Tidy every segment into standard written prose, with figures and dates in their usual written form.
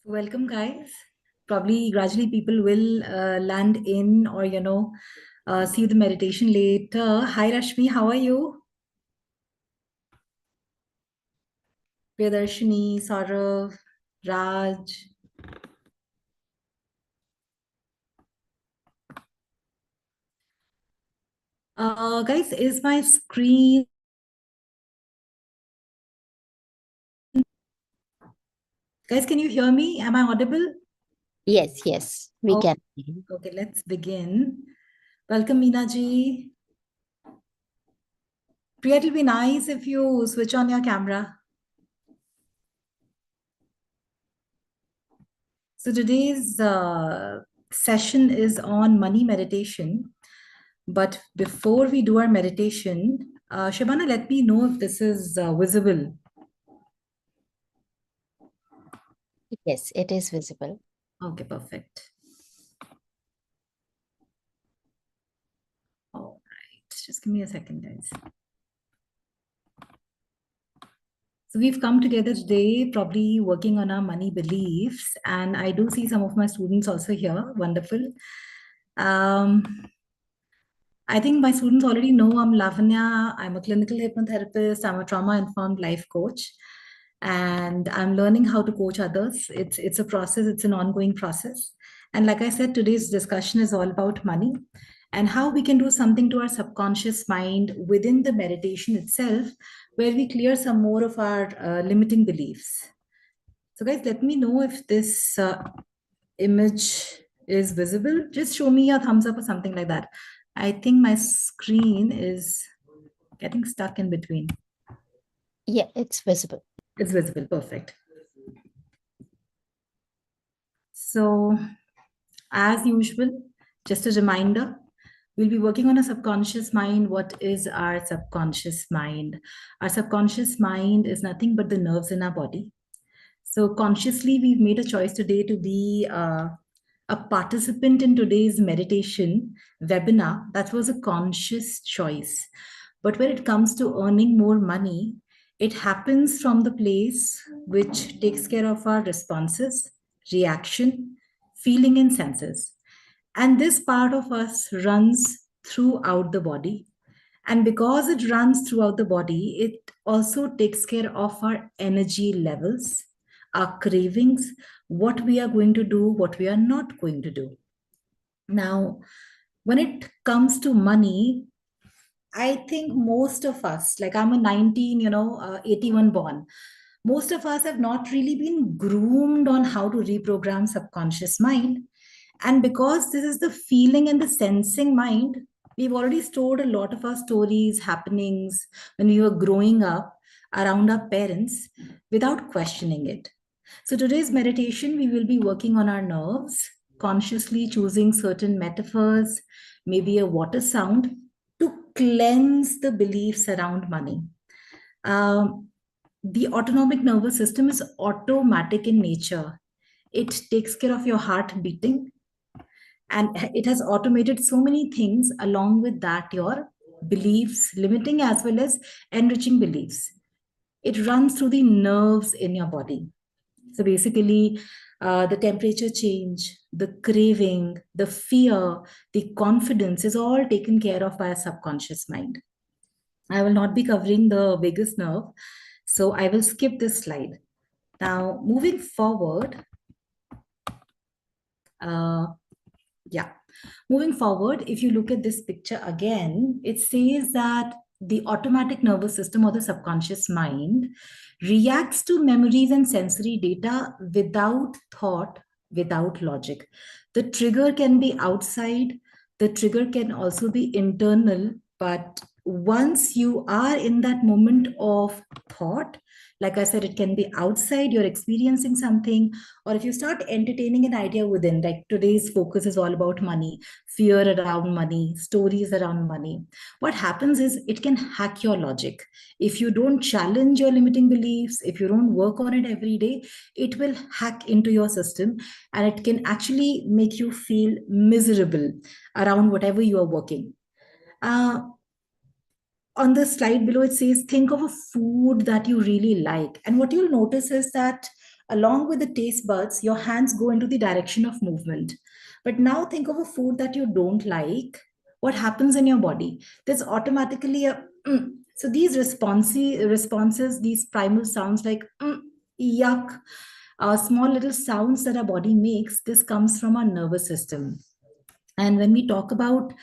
Welcome, guys. Probably gradually people will land in or, see the meditation later. Hi, Rashmi. How are you? Priyadarshini, Saurav, Raj. Guys, is my screen... Guys, can you hear me? Am I audible? Yes, we Oh, can. okay, let's begin. Welcome, Meena ji. Priya, it'll be nice if you switch on your camera. So today's session is on money meditation. But before we do our meditation, Shabana, let me know if this is visible. Yes, it is visible. Okay, perfect. All right, just give me a second, guys. So we've come together today, probably working on our money beliefs, and I do see some of my students also here. Wonderful. I think my students already know I'm Lavanya. I'm a clinical hypnotherapist. I'm a trauma-informed life coach, and I'm learning how to coach others. It's a process. It's an ongoing process. And like I said, today's discussion is all about money and how we can do something to our subconscious mind within the meditation itself, where we clear some more of our limiting beliefs. So, guys, let me know if this image is visible. Just show me a thumbs up or something like that. I think my screen is getting stuck in between. Yeah, it's visible. It's visible. Perfect. So, as usual, just a reminder, we'll be working on a subconscious mind. What is our subconscious mind? Our subconscious mind is nothing but the nerves in our body. So, consciously, we've made a choice today to be a participant in today's meditation webinar. That was a conscious choice. But when it comes to earning more money, it happens from the place which takes care of our responses, reaction, feeling, and senses. And this part of us runs throughout the body. And because it runs throughout the body, it also takes care of our energy levels, our cravings, what we are going to do, what we are not going to do. Now, when it comes to money, I think most of us, like I'm a 81 born, most of us have not really been groomed on how to reprogram subconscious mind. And because this is the feeling and the sensing mind, we've already stored a lot of our stories, happenings when we were growing up around our parents without questioning it. So today's meditation, we will be working on our nerves, consciously choosing certain metaphors, maybe a water sound to cleanse the beliefs around money. The autonomic nervous system is automatic in nature. It takes care of your heart beating, and it has automated so many things. Along with that, your beliefs, limiting as well as enriching beliefs, it runs through the nerves in your body. So basically, the temperature change, the craving, the fear, the confidence is all taken care of by a subconscious mind. I will not be covering the vagus nerve, so I will skip this slide. Now, moving forward, uh, yeah, moving forward, if you look at this picture again, it says that the automatic nervous system or the subconscious mind reacts to memories and sensory data without thought, without logic. The trigger can be outside, the trigger can also be internal, but once you are in that moment of thought, like I said, it can be outside, you're experiencing something, or if you start entertaining an idea within, like today's focus is all about money, fear around money, stories around money, what happens is it can hack your logic. If you don't challenge your limiting beliefs, if you don't work on it every day, it will hack into your system, and it can actually make you feel miserable around whatever you are working. uh, on the slide below, it says think of a food that you really like, and what you'll notice is that along with the taste buds, your hands go into the direction of movement. But now think of a food that you don't like. What happens in your body? There's automatically a so these responses, these primal sounds like yuck, small little sounds that our body makes, this comes from our nervous system. And when we talk about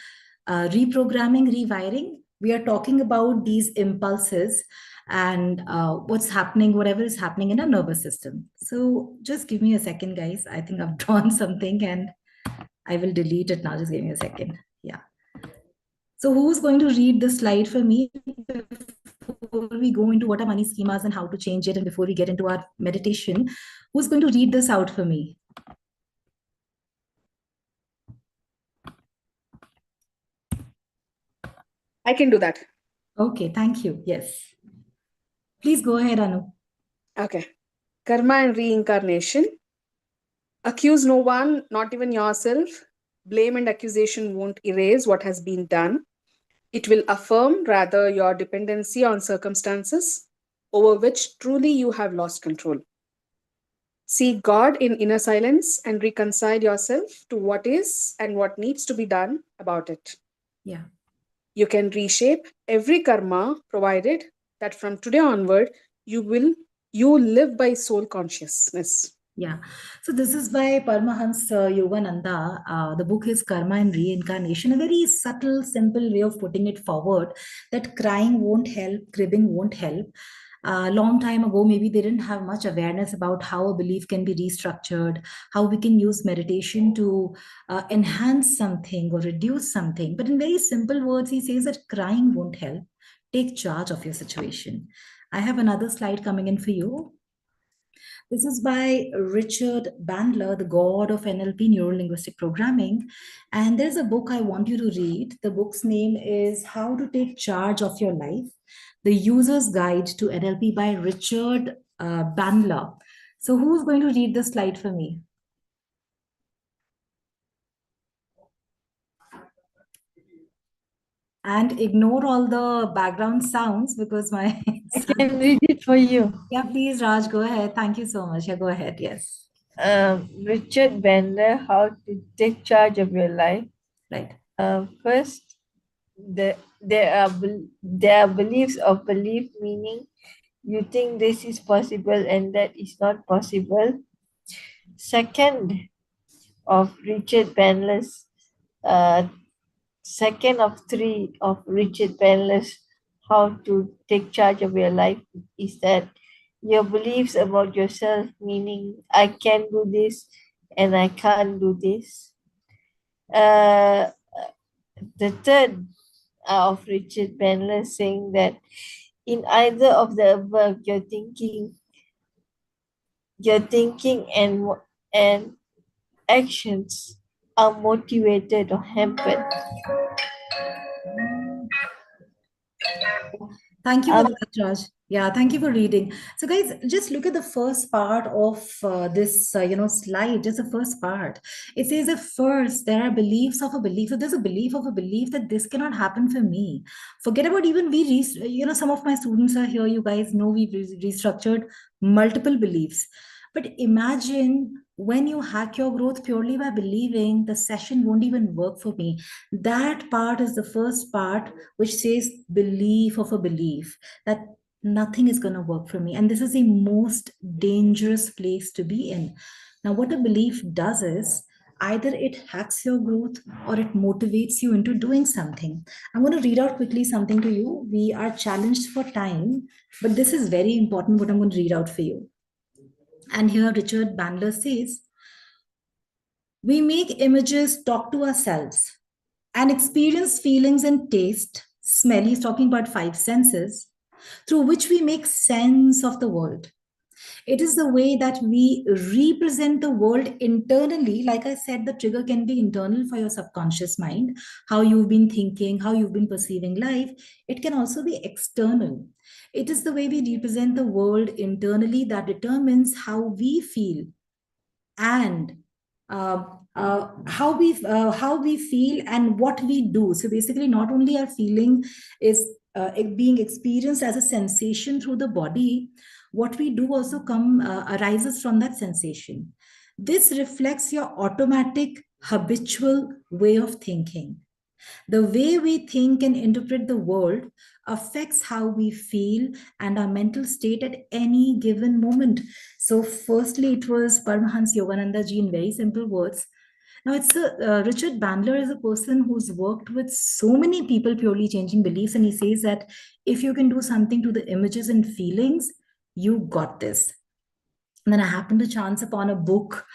reprogramming, rewiring, we are talking about these impulses and what's happening, whatever is happening in our nervous system. So just give me a second, guys. I think I've drawn something and I will delete it now. Just give me a second. Yeah. So who's going to read the slide for me before we go into what are money schemas and how to change it, and before we get into our meditation? Who's going to read this out for me? I can do that. Okay, thank you. Yes. Please go ahead, Anu. Okay. Karma and reincarnation. Accuse no one, not even yourself. Blame and accusation won't erase what has been done. It will affirm rather your dependency on circumstances over which truly you have lost control. Seek God in inner silence and reconcile yourself to what is and what needs to be done about it. Yeah. You can reshape every karma provided that from today onward you live by soul consciousness. Yeah. So this is by Paramahansa Yogananda. The book is Karma and Reincarnation, a very subtle, simple way of putting it forward that crying won't help, cribbing won't help. A long time ago, maybe they didn't have much awareness about how a belief can be restructured, how we can use meditation to enhance something or reduce something. But in very simple words, he says that crying won't help. Take charge of your situation. I have another slide coming in for you. This is by Richard Bandler, the god of NLP, Neuro Linguistic Programming. And there's a book I want you to read. The book's name is How to Take Charge of Your Life, The User's Guide to NLP by Richard Bandler. So, who's going to read this slide for me? And ignore all the background sounds because my I can read it for you. Yeah, please, Raj, go ahead. Thank you so much. Yeah, go ahead. Yes. Richard Bandler, How to Take Charge of Your Life. Right. First, there are beliefs of belief, meaning you think this is possible and that is not possible. Second, of Richard Bandler's second of three of Richard Bandler's How to Take Charge of Your Life is that your beliefs about yourself, meaning I can do this and I can't do this. The third of Richard Bandler saying that in either of the above, your thinking and actions are motivated or hampered. Thank you for that, Raj. Yeah, thank you for reading. So, guys, just look at the first part of this, slide. Just the first part. It says that first there are beliefs of a belief. So, there's a belief of a belief that this cannot happen for me. Forget about even some of my students are here. You guys know we've restructured multiple beliefs. But imagine when you hack your growth purely by believing the session won't even work for me. That part is the first part which says belief of a belief that nothing is going to work for me. And this is the most dangerous place to be in. Now, what a belief does is either it hacks your growth or it motivates you into doing something. I'm going to read out quickly something to you. We are challenged for time, but this is very important what I'm going to read out for you. And here Richard Bandler says, we make images talk to ourselves and experience feelings and taste, smell, he's talking about five senses, through which we make sense of the world. It is the way that we represent the world internally. Like I said, the trigger can be internal for your subconscious mind, how you've been thinking, how you've been perceiving life. It can also be external. It is the way we represent the world internally that determines how we feel and how we feel and what we do. So basically, not only our feeling is being experienced as a sensation through the body, what we do also arises from that sensation. This reflects your automatic habitual way of thinking. The way we think and interpret the world affects how we feel and our mental state at any given moment. So, firstly, it was Paramahansa Yogananda ji in very simple words. Now, Richard Bandler is a person who's worked with so many people purely changing beliefs, and he says that if you can do something to the images and feelings, you got this. And then I happened to chance upon a book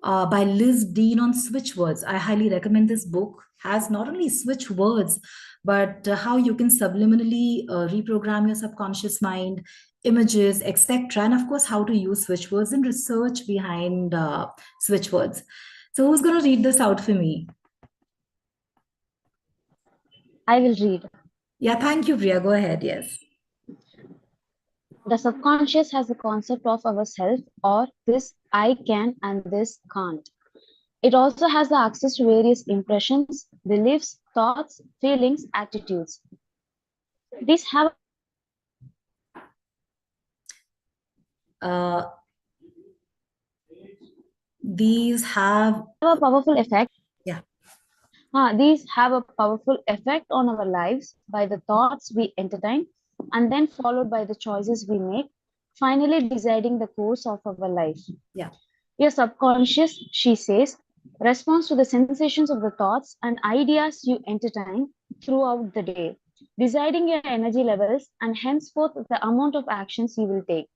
by Liz Dean on switch words. I highly recommend this book. Has not only switch words, but how you can subliminally reprogram your subconscious mind, images, etc. And of course, how to use switch words and research behind switch words. So, who's going to read this out for me? I will read. Yeah, thank you, Priya. Go ahead. Yes. The subconscious has the concept of ourself or this I can and this can't. It also has the access to various impressions, beliefs, thoughts, feelings, attitudes. These have These have a powerful effect. Yeah. These have a powerful effect on our lives by the thoughts we entertain and then followed by the choices we make, finally deciding the course of our life. Yeah. Your subconscious, she says, responds to the sensations of the thoughts and ideas you entertain throughout the day, deciding your energy levels and henceforth the amount of actions you will take.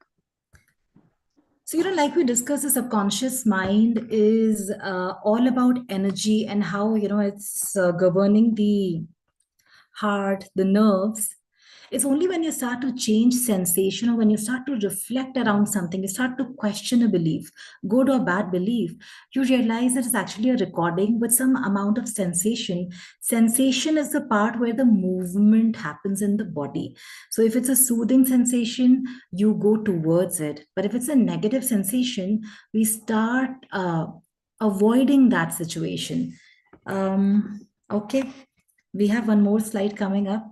So, like we discussed, the subconscious mind is all about energy and how, it's governing the heart, the nerves. It's only when you start to change sensation or when you start to reflect around something, you start to question a belief, good or bad belief, you realize that it's actually a recording with some amount of sensation. Sensation is the part where the movement happens in the body. So if it's a soothing sensation, you go towards it. But if it's a negative sensation, we start avoiding that situation. Okay, we have one more slide coming up.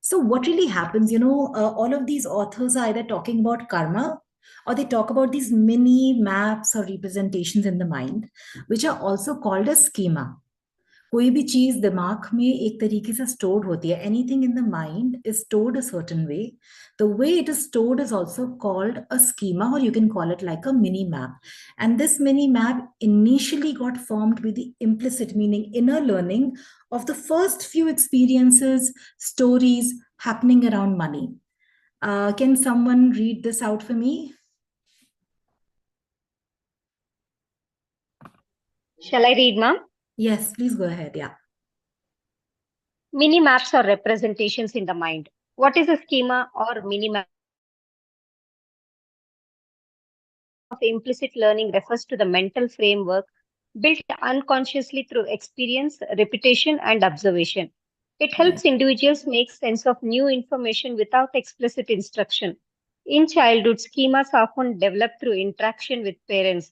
So, what really happens, all of these authors are either talking about karma or they talk about these mini maps or representations in the mind, which are also called a schema. कोई भी चीज दिमाग में एक तरीके से stored होती है. Anything in the mind is stored a certain way. The way it is stored is also called a schema, or you can call it like a mini map. And this mini map initially got formed with the implicit, meaning inner learning of the first few experiences, stories happening around money. Can someone read this out for me? Shall I read, ma'am? Yes, please go ahead. Yeah. Mini maps are representations in the mind. What is a schema or mini map? Of implicit learning refers to the mental framework built unconsciously through experience, repetition, and observation. It helps individuals make sense of new information without explicit instruction. In childhood, schemas often develop through interaction with parents.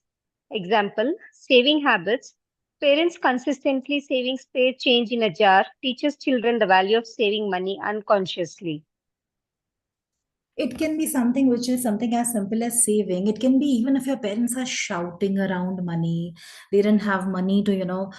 Example, saving habits. Parents consistently saving spare change in a jar teaches children the value of saving money unconsciously. It can be something which is something as simple as saving. It can be even if your parents are shouting around money, they didn't have money to,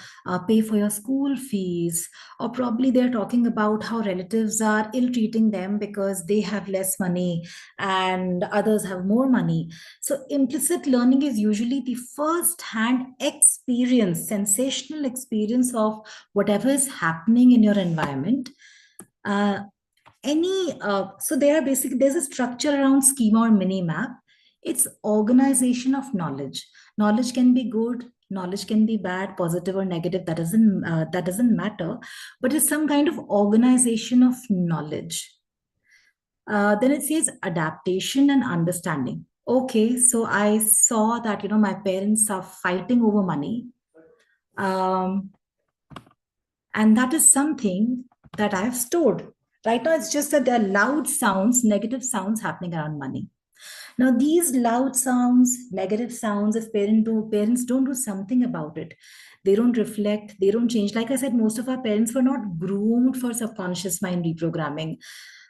pay for your school fees, or probably they're talking about how relatives are ill treating them because they have less money and others have more money. So, implicit learning is usually the first hand experience, sensational experience of whatever is happening in your environment. So there's a structure around schema or mini map. It's organization of knowledge can be good, knowledge can be bad, positive or negative, that doesn't matter, but it's some kind of organization of knowledge. Then it says adaptation and understanding. Okay, so I saw that my parents are fighting over money, and that is something that I have stored. Right now, it's just that there are loud sounds, negative sounds happening around money. Now, these loud sounds, negative sounds, if parents don't do something about it, they don't reflect, they don't change. Like I said, most of our parents were not groomed for subconscious mind reprogramming.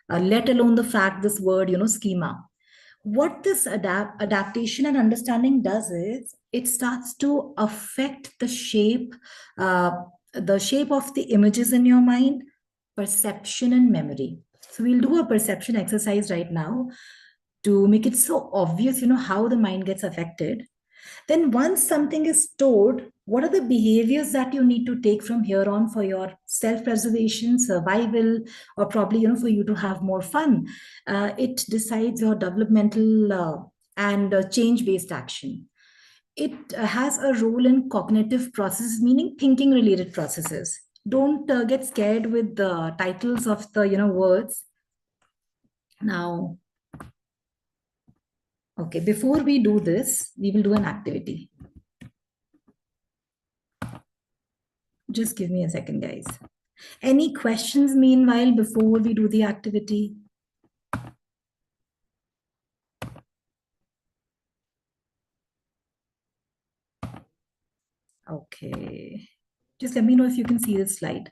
let alone the fact this word, schema. What this adaptation and understanding does is it starts to affect uh, the shape of the images in your mind, perception and memory. So we'll do a perception exercise right now to make it so obvious, how the mind gets affected. Then once something is stored, what are the behaviors that you need to take from here on for your self-preservation, survival, or probably, for you to have more fun? It decides your developmental and change-based action. It has a role in cognitive processes, meaning thinking related processes. Don't get scared with the titles of the words. Now, okay, before we do this, we will do an activity. Just give me a second, guys. Any questions meanwhile before we do the activity? Okay. Just let me know if you can see the slide.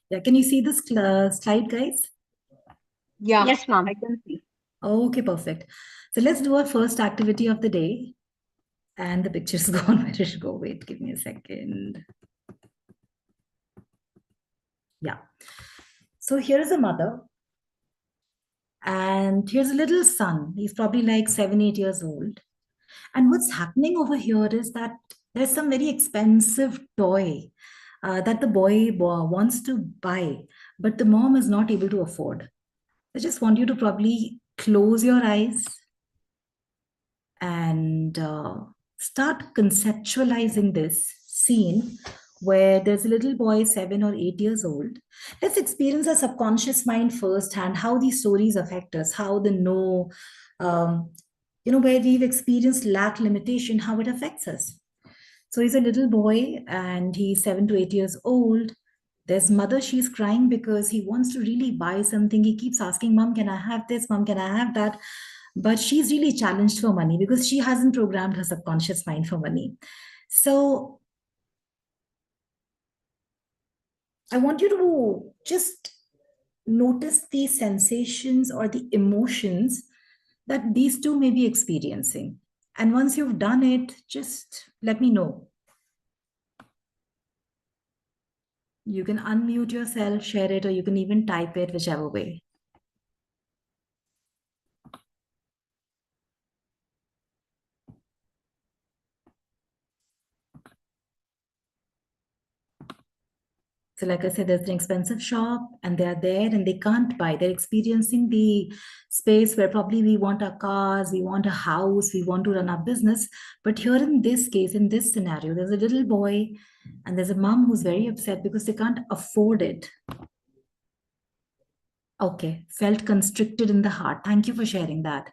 Yeah, can you see this slide, guys? Yeah, Yes, ma'am. I can see. Okay, perfect. So let's do our first activity of the day. And the picture's gone. Where did it go? Wait, give me a second. Yeah. So here's a mother. And here's a little son. He's probably like 7, 8 years old. And what's happening over here is that there's some very expensive toy that the boy wants to buy, but the mom is not able to afford. I just want you to probably close your eyes and start conceptualizing this scene where there's a little boy, 7 or 8 years old. Let's experience our subconscious mind firsthand, how these stories affect us, how the no, um, where we've experienced lack, limitation, how it affects us. So he's a little boy and he's 7 to 8 years old. There's mother, she's crying because he wants to really buy something. He keeps asking, Mom, can I have this? Mom, can I have that? But she's really challenged for money because she hasn't programmed her subconscious mind for money. So I want you to just notice the sensations or the emotions that these two may be experiencing. And once you've done it, just let me know. You can unmute yourself, share it, or you can even type it, whichever way. So, like I said, there's an expensive shop and they're there and they can't buy. They're experiencing the space where probably we want our cars, we want a house, we want to run our business. But here in this case, in this scenario, there's a little boy and there's a mom who's very upset because they can't afford it. Okay, felt constricted in the heart. Thank you for sharing that.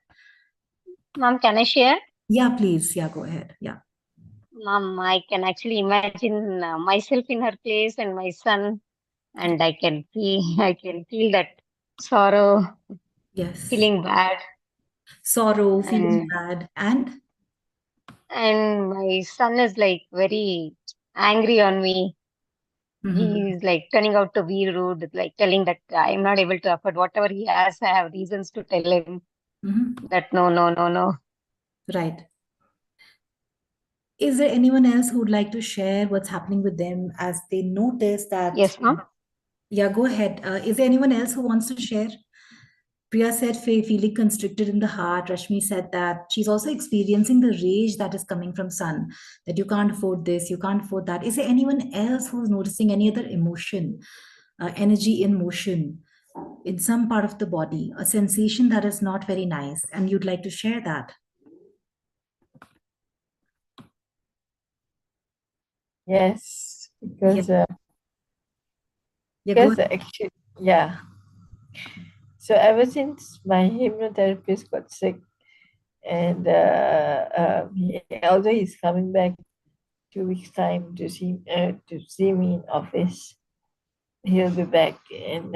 Ma'am, can I share? Yeah, please. Yeah, go ahead. Yeah. Ma'am, I can actually imagine myself in her place and my son, and I can feel that sorrow, Yes. feeling bad, Sorrow, feeling and bad, and my son is like very angry on me. Mhm, He's like turning out to be rude, like telling that I'm not able to afford whatever he has. I have reasons to tell him mhm. that no, no, no, no. Right. Is there anyone else who would like to share what's happening with them as they notice that? Yes, ma'am. Yeah, go ahead. Is there anyone else who wants to share? Priya said feeling constricted in the heart. Rashmi said that she's also experiencing the rage that is coming from sun, that you can't afford this, you can't afford that. Is there anyone else who's noticing any other emotion, energy in motion in some part of the body, a sensation that is not very nice, and you'd like to share that? Yes, because Yeah, yeah, go ahead. actually, yeah. So ever since my hypnotherapist got sick, and although he's coming back 2 weeks time to see me in office, he'll be back, and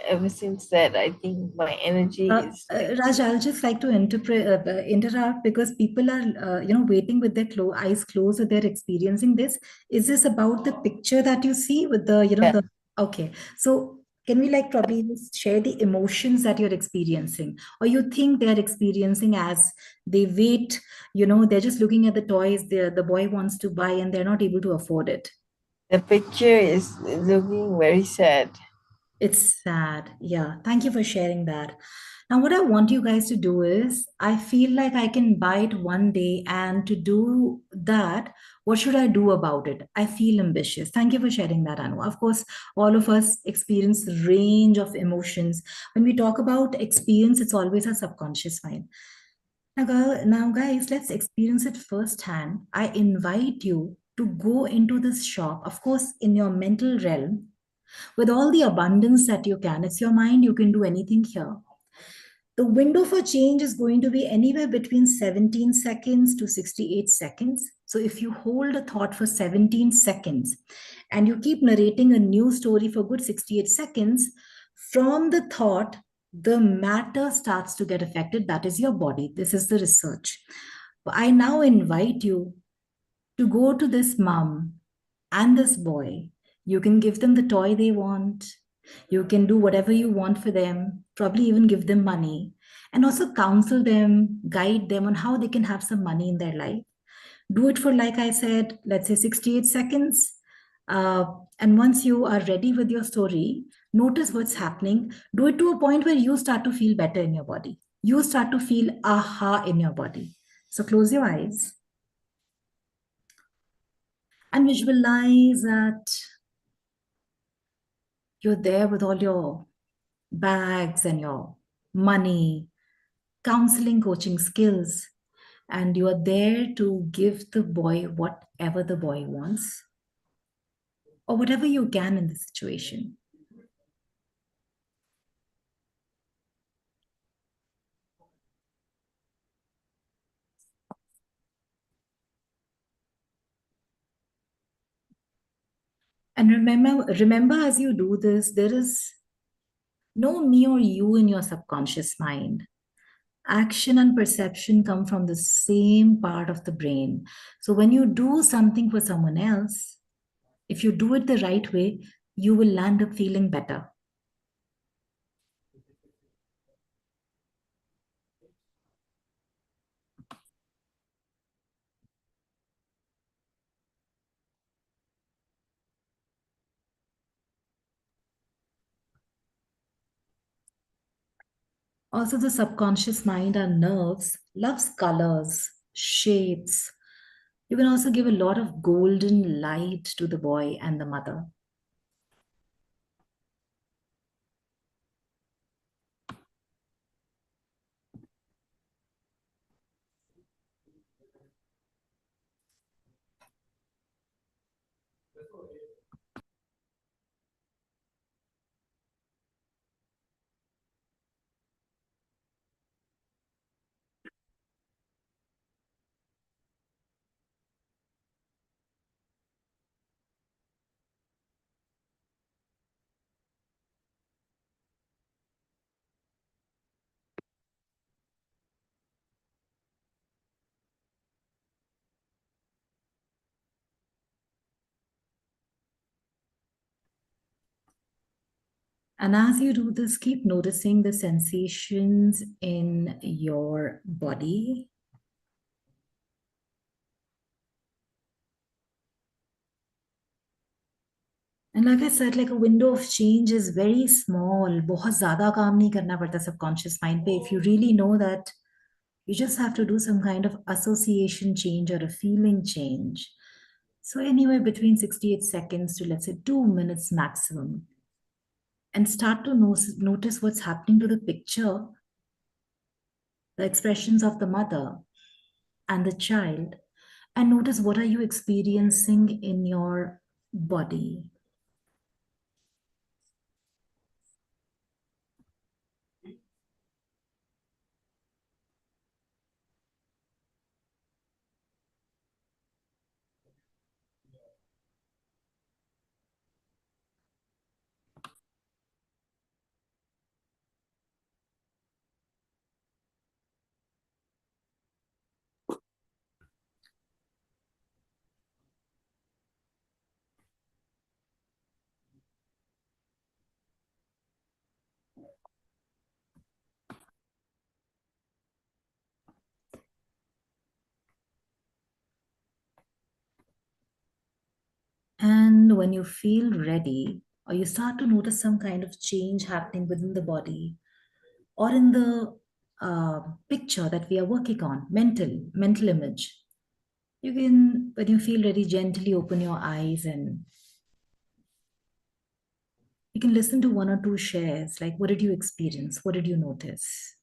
ever since that, I think my energy is like, Raj, I'll just like to interrupt because people are, waiting with their eyes closed, or they're experiencing this. Is this about the picture that you see with the, yeah, okay. So can we like probably just share the emotions that you're experiencing, or you think they're experiencing as they wait, they're just looking at the toys the boy wants to buy and they're not able to afford it. the picture is looking very sad. It's sad. Yeah. Thank you for sharing that. Now, what I want you guys to do is, I feel like I can buy it one day, and to do that, what should I do about it? I feel ambitious. Thank you for sharing that, Anu. Of course, all of us experience range of emotions. When we talk about experience, it's always a subconscious mind. Now, guys, let's experience it firsthand. I invite you to go into this shop, of course, in your mental realm, with all the abundance that you can. It's your mind, you can do anything here. The window for change is going to be anywhere between 17 seconds to 68 seconds. So if you hold a thought for 17 seconds and you keep narrating a new story for good 68 seconds, from the thought, the matter starts to get affected. That is your body. This is the research. I now invite you to go to this mom and this boy. You can give them the toy they want. You can do whatever you want for them, probably even give them money, and also counsel them, guide them on how they can have some money in their life. Do it for, like I said, let's say 68 seconds. And once you are ready with your story, notice what's happening. Do it to a point where you start to feel better in your body. You start to feel aha in your body. So close your eyes and visualize that you're there with all your bags and your money, counseling, coaching skills, and you are there to give the boy whatever the boy wants, or whatever you can in the situation. And remember as you do this, there is no me or you in your subconscious mind. Action and perception come from the same part of the brain. So when you do something for someone else, if you do it the right way, you will land up feeling better. Also, the subconscious mind, our nerves, loves colors, shapes. You can also give a lot of golden light to the boy and the mother. And as you do this, keep noticing the sensations in your body. And like I said, like a window of change is very small. बहुत ज़्यादा काम नहीं करना पड़ता subconscious mind पे. If you really know that, you just have to do some kind of association change or a feeling change. So anywhere between 68 seconds to, let's say, 2 minutes maximum. And start to notice what's happening to the picture, the expressions of the mother and the child, and notice what are you experiencing in your body. when you feel ready, or you start to notice some kind of change happening within the body, or in the picture that we are working on, mental image, you can, when you feel ready, gently open your eyes and you can listen to one or two shares. Like, what did you experience? What did you notice?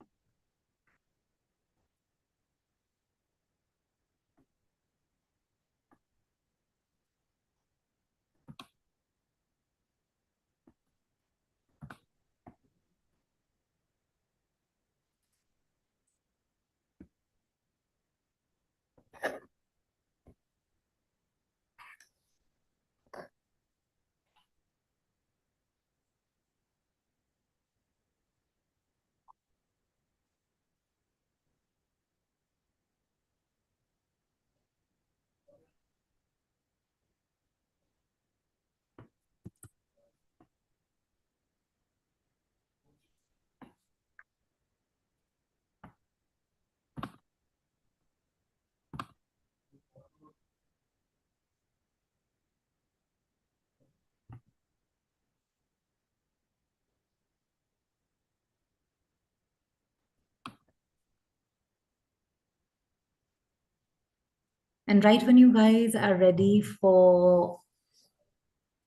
And right when you guys are ready for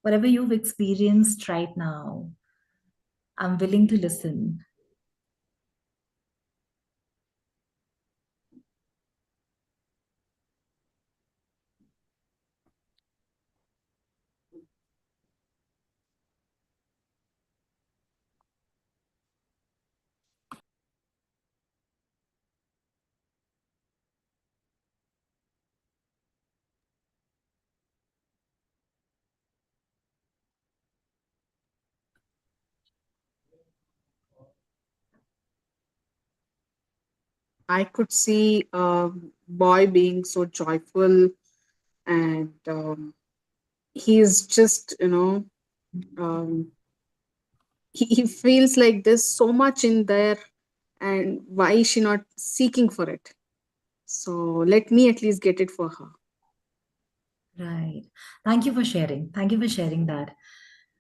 whatever you've experienced right now, I'm willing to listen. I could see a boy being so joyful, and he's just, um, he feels like there's so much in there, and why is she not seeking for it? So let me at least get it for her. Right. Thank you for sharing. Thank you for sharing that.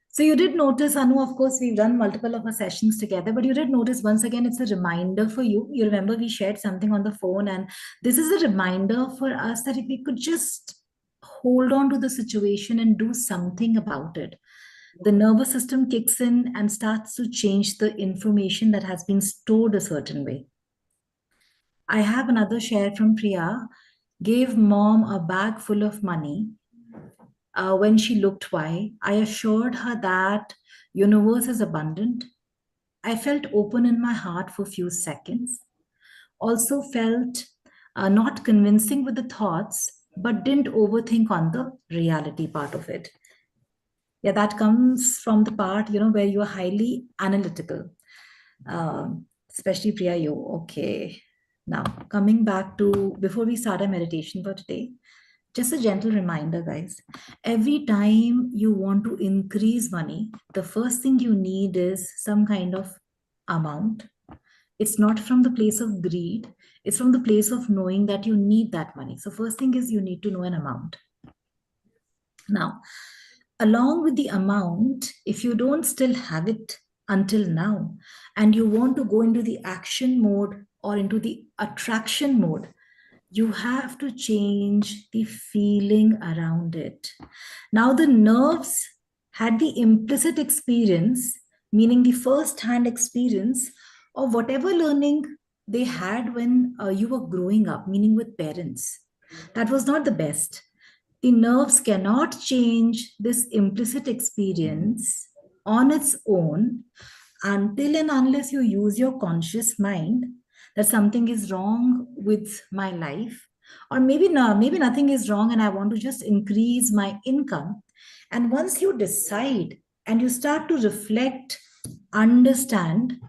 So you did notice, Anu, of course, we've done multiple of our sessions together, but you did notice once again, it's a reminder for you. You remember we shared something on the phone, and this is a reminder for us that if we could just hold on to the situation and do something about it, the nervous system kicks in and starts to change the information that has been stored a certain way. I have another share from Priya. Gave mom a bag full of money. When she looked why, I assured her that universe is abundant. I felt open in my heart for a few seconds. Also felt not convincing with the thoughts, but didn't overthink on the reality part of it. Yeah, that comes from the part, where you are highly analytical. Especially Priya, you. Okay. Now, coming back to before we start our meditation for today, just a gentle reminder, guys. Every time you want to increase money, the first thing you need is some kind of amount. It's not from the place of greed, it's from the place of knowing that you need that money. So, first thing is you need to know an amount. Now, along with the amount, if you don't still have it until now, and you want to go into the action mode or into the attraction mode, you have to change the feeling around it. Now, the nerves had the implicit experience, meaning the first hand experience of whatever learning they had when you were growing up, meaning with parents. That was not the best. The nerves cannot change this implicit experience on its own until and unless you use your conscious mind that something is wrong with my life, or maybe no, maybe nothing is wrong and I want to just increase my income. And once you decide and you start to reflect, understand,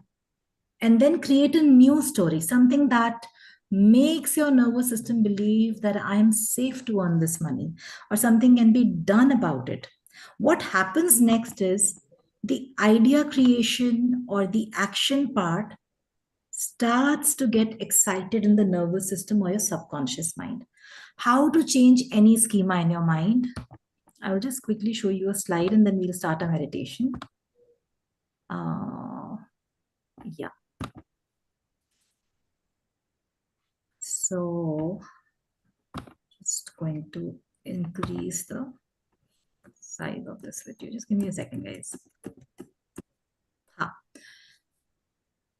and then create a new story, something that makes your nervous system believe that I am safe to earn this money or something can be done about it. What happens next is the idea creation or the action part starts to get excited in the nervous system or your subconscious mind. How to change any schema in your mind? I'll just quickly show you a slide and then we'll start our meditation. Yeah. So just going to increase the size of this video. Just give me a second, guys.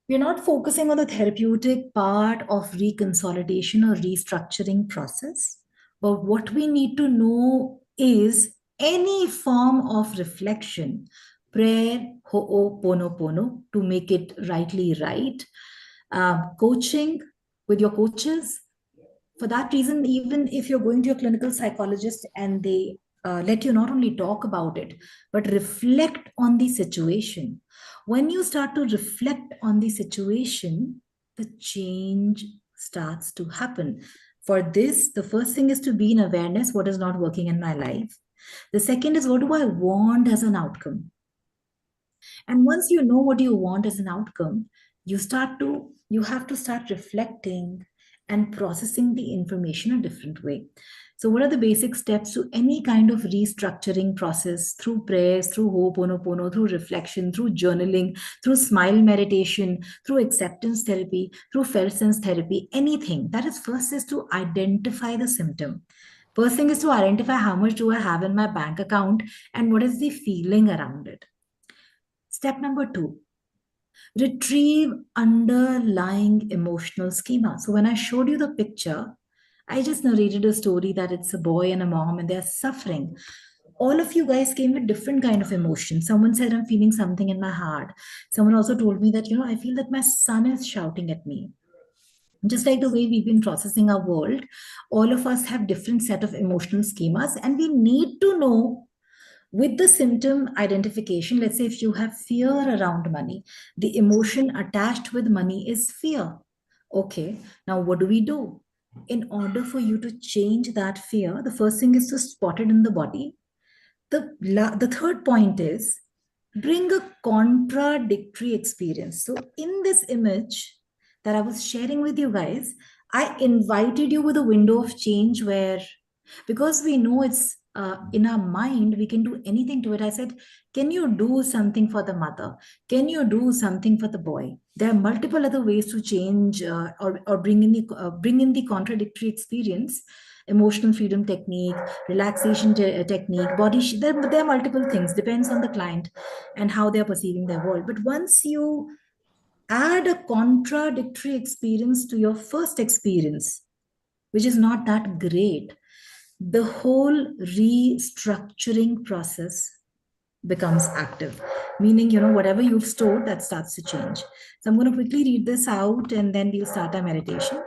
We're not focusing on the therapeutic part of reconsolidation or restructuring process, but what we need to know is any form of reflection, prayer, ho'oponopono, to make it rightly right, coaching with your coaches. For that reason, even if you're going to a clinical psychologist and they let you not only talk about it, but reflect on the situation. When you start to reflect on the situation, the change starts to happen. For this, the first thing is to be in awareness what is not working in my life. The second is what do I want as an outcome? And once you know what you want as an outcome, you have to start reflecting and processing the information a different way. So, what are the basic steps to any kind of restructuring process through prayers, through Ho'oponopono, through reflection, through journaling, through smile meditation, through acceptance therapy, through felt sense therapy, anything? That is first is to identify the symptom. First thing is to identify how much do I have in my bank account and what is the feeling around it. Step number 2, retrieve underlying emotional schema. So when I showed you the picture, I just narrated a story that it's a boy and a mom and they're suffering. All of you guys came with different kind of emotions. Someone said, I'm feeling something in my heart. Someone also told me that, I feel that my son is shouting at me. Just like the way we've been processing our world, all of us have different set of emotional schemas and we need to know with the symptom identification. Let's say if you have fear around money, the emotion attached with money is fear. Okay, now what do we do? In order for you to change that fear, the first thing is to spot it in the body. The third point is bring a contradictory experience. So in this image that I was sharing with you guys, I invited you with a window of change where, because we know it's in our mind, we can do anything to it. I said, can you do something for the mother? Can you do something for the boy? There are multiple other ways to change or bring in the contradictory experience. Emotional freedom technique, relaxation technique, there are multiple things, depends on the client and how they're perceiving their world. But once you add a contradictory experience to your first experience, which is not that great, the whole restructuring process becomes active. Meaning, whatever you've stored, that starts to change. So I'm going to quickly read this out and then we'll start our meditation.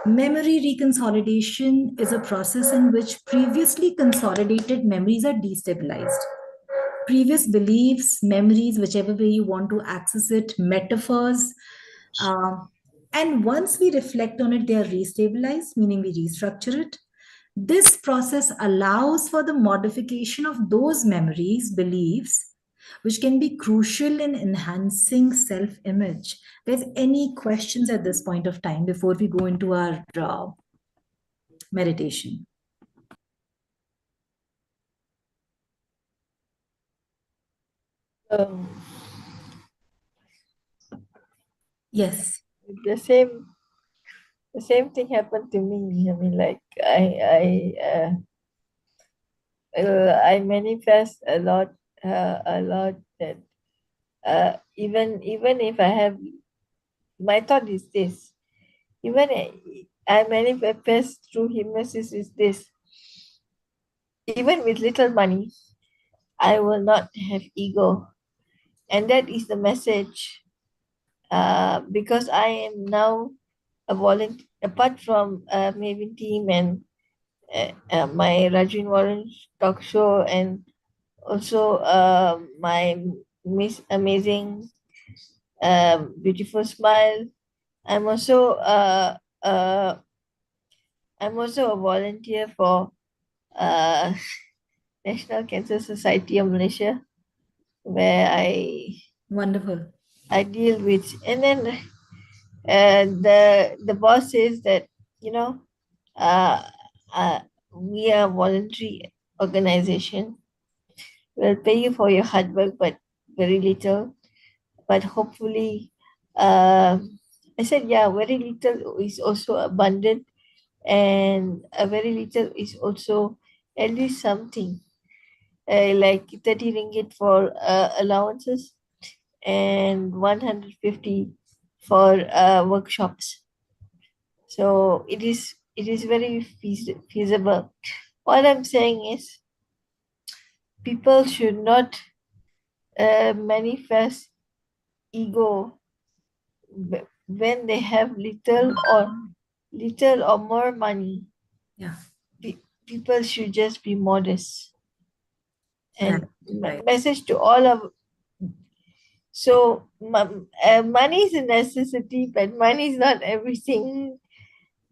Memory reconsolidation is a process in which previously consolidated memories are destabilized. Previous beliefs, memories, whichever way you want to access it, metaphors, and once we reflect on it, they are restabilized, meaning we restructure it. This process allows for the modification of those memories, beliefs, which can be crucial in enhancing self-image. There's any questions at this point of time before we go into our meditation? Um, Yes. the same thing happened to me. I mean, like I manifest a lot that even if I have, my thought is this, even I manifest through hypnosis is this, even with little money, I will not have ego. And that is the message. Because I am now a volunteer, apart from Maven team and my Rajin Warren talk show, and also my Miss Amazing Beautiful Smile. I'm also a volunteer for uh, National Cancer Society of Malaysia, where Wonderful. I deal with, and then the boss says that, you know, uh, we are a voluntary organization, will pay you for your hard work, but very little. But hopefully, I said, yeah, very little is also abundant, and a very little is also at least something. Like 30 ringgit for allowances and 150 for workshops. So it is very feasible. What I'm saying is people should not manifest ego when they have little or more money. Yeah. People should just be modest. And Right. message to all of, so money is a necessity, but money is not everything.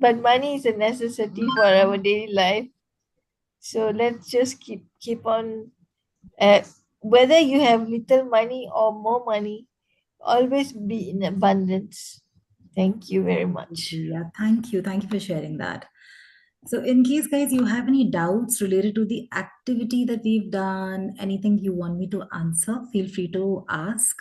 But money is a necessity for our daily life. So let's just keep on. Whether you have little money or more money, always be in abundance. Thank you very much. Yeah, thank you. Thank you for sharing that. So, in case, guys, you have any doubts related to the activity that we've done, anything you want me to answer, feel free to ask.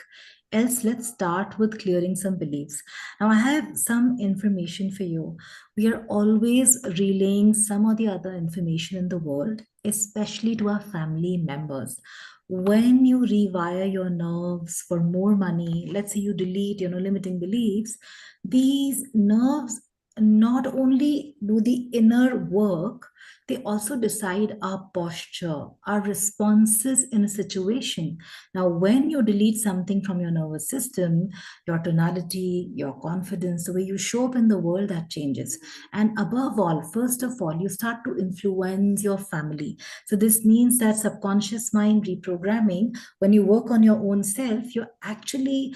Else, let's start with clearing some beliefs. Now, I have some information for you. We are always relaying some or the other information in the world, especially to our family members. When you rewire your nerves for more money, let's say you delete, limiting beliefs, these nerves not only do the inner work, they also decide our posture, our responses in a situation. Now, when you delete something from your nervous system, your tonality, your confidence, the way you show up in the world, that changes. And above all, first of all, you start to influence your family. So this means that subconscious mind reprogramming, when you work on your own self, you're actually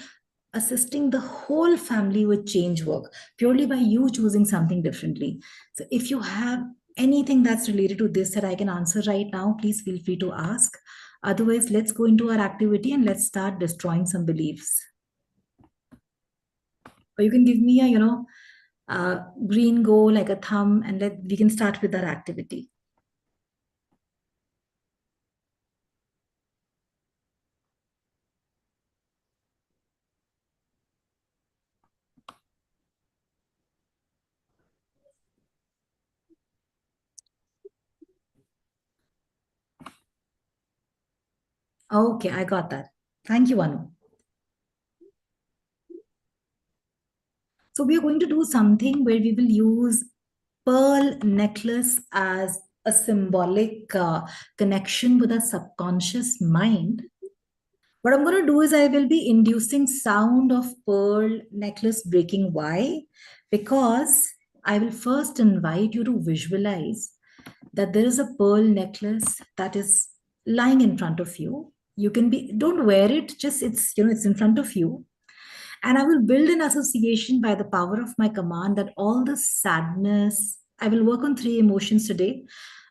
assisting the whole family with change work purely by you choosing something differently. So if you have anything that's related to this that I can answer right now, please feel free to ask. Otherwise, let's go into our activity and let's start destroying some beliefs. Or you can give me a green go, like a thumb, and we can start with our activity. Okay, I got that. Thank you, Anu. So we are going to do something where we will use pearl necklace as a symbolic connection with our subconscious mind. What I'm going to do is I will be inducing sound of pearl necklace breaking. Why? Because I will first invite you to visualize that there is a pearl necklace that is lying in front of you. You can don't wear it, just it's in front of you. And I will build an association by the power of my command that all the sadness, I will work on 3 emotions today.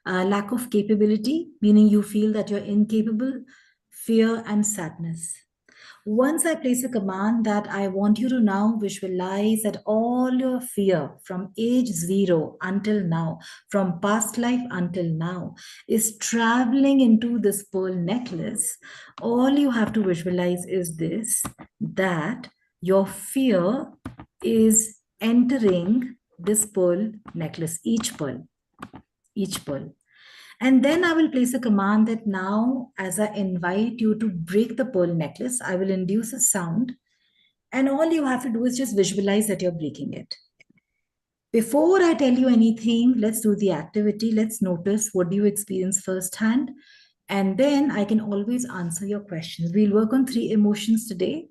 Lack of capability, meaning you feel that you're incapable, fear, and sadness. Once I place a command that I want you to now visualize that all your fear from age 0 until now, from past life until now, is traveling into this pearl necklace. All you have to visualize is this, that your fear is entering this pearl necklace, each pearl. And then I will place a command that now, as I invite you to break the pearl necklace, I will induce a sound. And all you have to do is just visualize that you're breaking it. Before I tell you anything, let's do the activity. Let's notice what do you experience firsthand. And then I can always answer your questions. We'll work on 3 emotions today.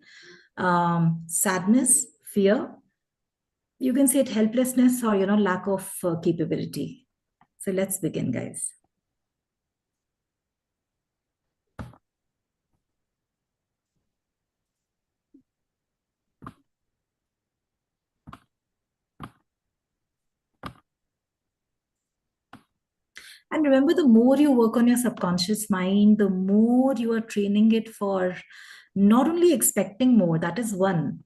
Sadness, fear. You can say it helplessness or, lack of capability. So let's begin, guys. And remember, the more you work on your subconscious mind, the more you are training it for not only expecting more, that is one.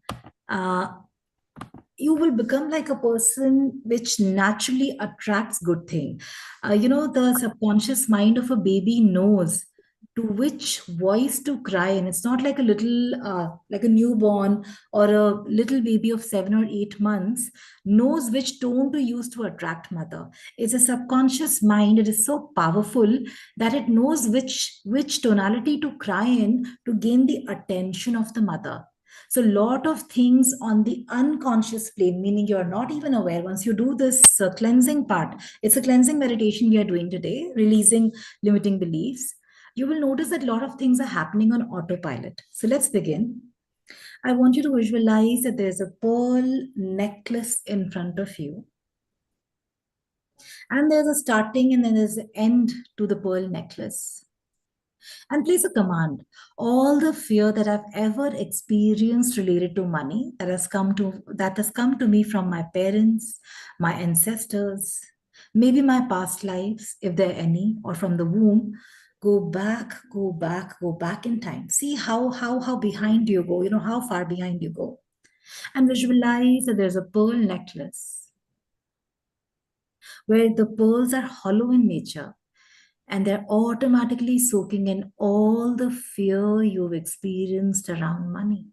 You will become like a person which naturally attracts good thing. The subconscious mind of a baby knows to which voice to cry in. It's not like a little, like a newborn or a little baby of 7 or 8 months knows which tone to use to attract mother. It's a subconscious mind. It is so powerful that it knows which tonality to cry in to gain the attention of the mother. So a lot of things on the unconscious plane, meaning you're not even aware. Once you do this cleansing part, it's a cleansing meditation we are doing today, releasing limiting beliefs. You will notice that a lot of things are happening on autopilot. So let's begin. I want you to visualize that there's a pearl necklace in front of you. And there's a starting and then there's an end to the pearl necklace. And place a command. All the fear that I've ever experienced related to money that has come to me from my parents, my ancestors, maybe my past lives, if there are any, or from the womb, go back, go back in time. See how behind you go, how far behind you go. And visualize that there's a pearl necklace where the pearls are hollow in nature and they're automatically soaking in all the fear you've experienced around money.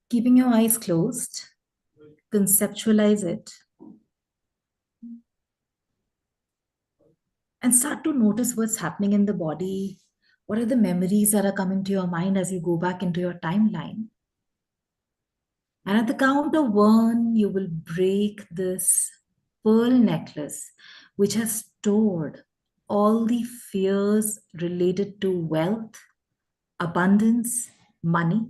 Keeping your eyes closed, conceptualize it, and start to notice what's happening in the body. What are the memories that are coming to your mind as you go back into your timeline? And at the count of 1, you will break this pearl necklace, which has stored all the fears related to wealth, abundance, money.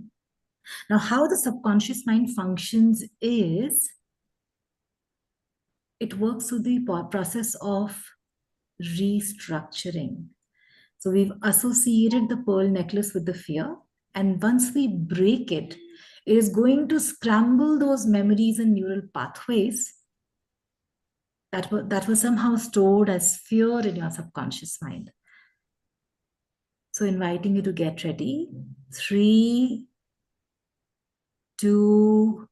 Now, how the subconscious mind functions is it works through the process of restructuring. So we've associated the pearl necklace with the fear. And once we break it, it is going to scramble those memories and neural pathways that were somehow stored as fear in your subconscious mind. So inviting you to get ready. 3, 2,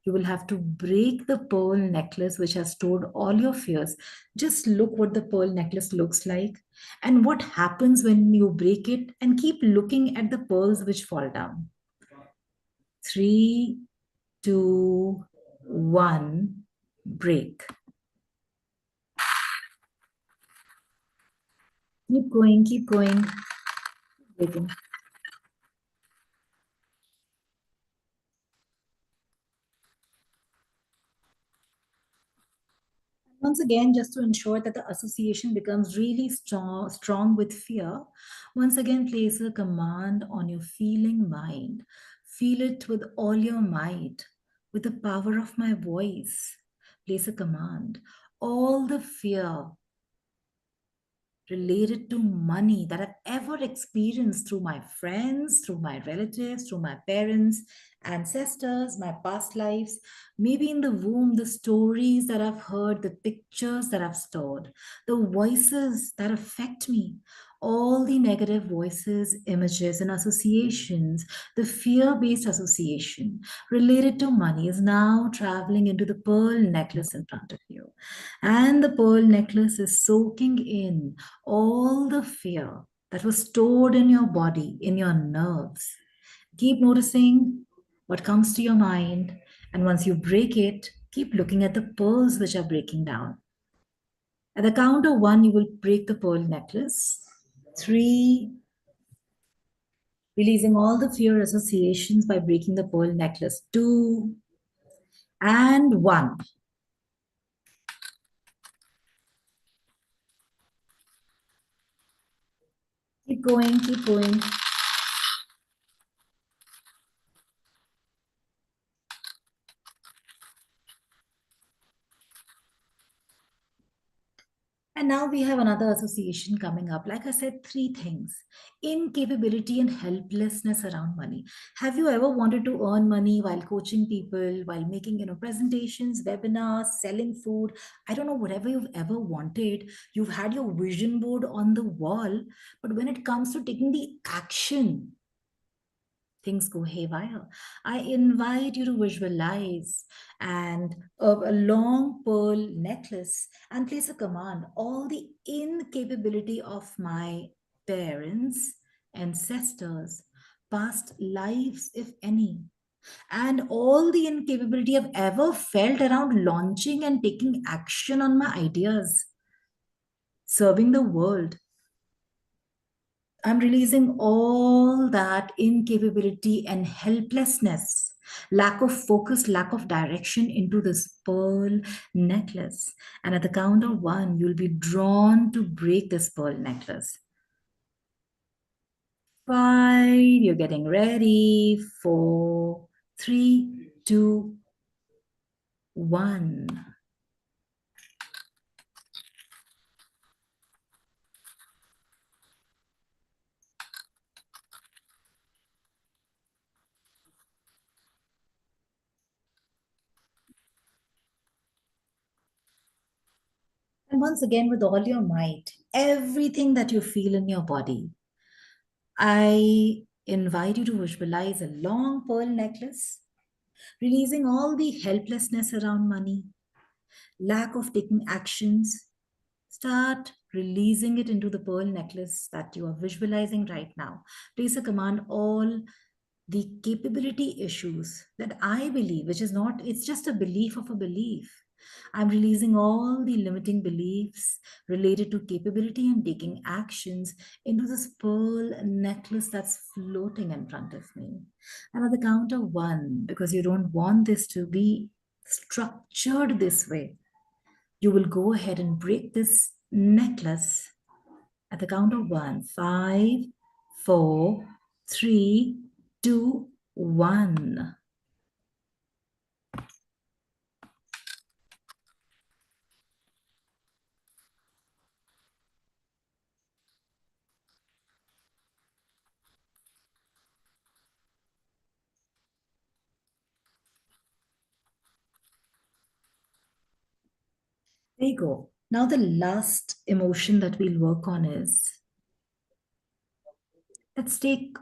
you will have to break the pearl necklace which has stored all your fears. Just look what the pearl necklace looks like and what happens when you break it, and keep looking at the pearls which fall down. 3, 2, 1, break. Keep going, keep going. Breaking. Once again, just to ensure that the association becomes really strong with fear, once again, place a command on your feeling mind. Feel it with all your might, with the power of my voice. Place a command. All the fear related to money that I've ever experienced through my friends, through my relatives, through my parents, ancestors, my past lives, maybe in the womb, the stories that I've heard, the pictures that I've stored, the voices that affect me, all the negative voices, images, and associations, the fear based association related to money is now traveling into the pearl necklace in front of you. And the pearl necklace is soaking in all the fear that was stored in your body, in your nerves. Keep noticing what comes to your mind. And once you break it, keep looking at the pearls which are breaking down. At the count of 1, you will break the pearl necklace. 3, releasing all the fear associations by breaking the pearl necklace. 2, and 1. Keep going, keep going. And now we have another association coming up. Like I said, 3 things: incapability and helplessness around money. Have you ever wanted to earn money while coaching people, while making presentations, webinars, selling food? I don't know, whatever you've ever wanted. You've had your vision board on the wall, but when it comes to taking the action, things go haywire. I invite you to visualize and a long pearl necklace and place a command. All the incapability of my parents, ancestors, past lives, if any, and all the incapability I've ever felt around launching and taking action on my ideas, serving the world. I'm releasing all that incapability and helplessness, lack of focus, lack of direction into this pearl necklace. And at the count of one, you'll be drawn to break this pearl necklace. 5, you're getting ready. 4, 3, 2, 1. And once again, with all your might, everything that you feel in your body, I invite you to visualize a long pearl necklace, releasing all the helplessness around money, lack of taking actions. Start releasing it into the pearl necklace that you are visualizing right now. Place a command, all the capability issues that I believe, which is not, it's just a belief of a belief. I'm releasing all the limiting beliefs related to capability and taking actions into this pearl necklace that's floating in front of me. And at the count of one, because you don't want this to be structured this way, you will go ahead and break this necklace at the count of 1. 5, 4, 3, 2, 1. There you go. Now the last emotion that we'll work on is, let's take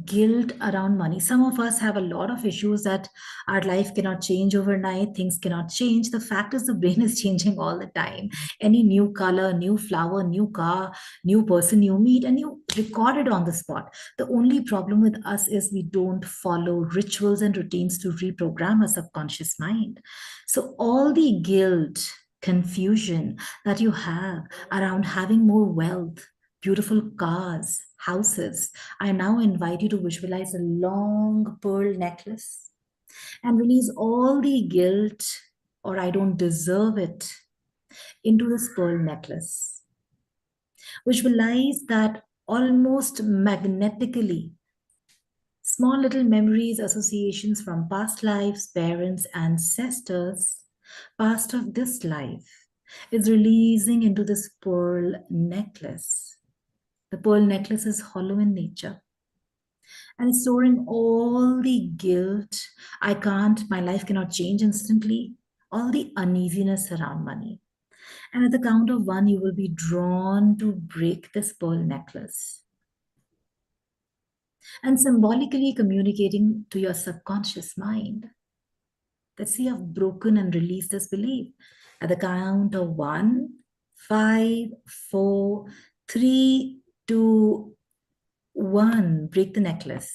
guilt around money. Some of us have a lot of issues that our life cannot change overnight. Things cannot change. The fact is, the brain is changing all the time. Any new color, new flower, new car, new person you meet, and you record it on the spot. The only problem with us is we don't follow rituals and routines to reprogram our subconscious mind. So all the guilt, confusion that you have around having more wealth, beautiful cars, houses, I now invite you to visualize a long pearl necklace and release all the guilt or I don't deserve it into this pearl necklace. Visualize that almost magnetically. Small little memories, associations from past lives, parents, ancestors, past of this life is releasing into this pearl necklace. The pearl necklace is hollow in nature and it's storing all the guilt. I can't, my life cannot change instantly, all the uneasiness around money. And at the count of one, you will be drawn to break this pearl necklace and symbolically communicating to your subconscious mind that, see, I've broken and released this belief. At the count of 1, 5, 4, 3, 2, 1, break the necklace.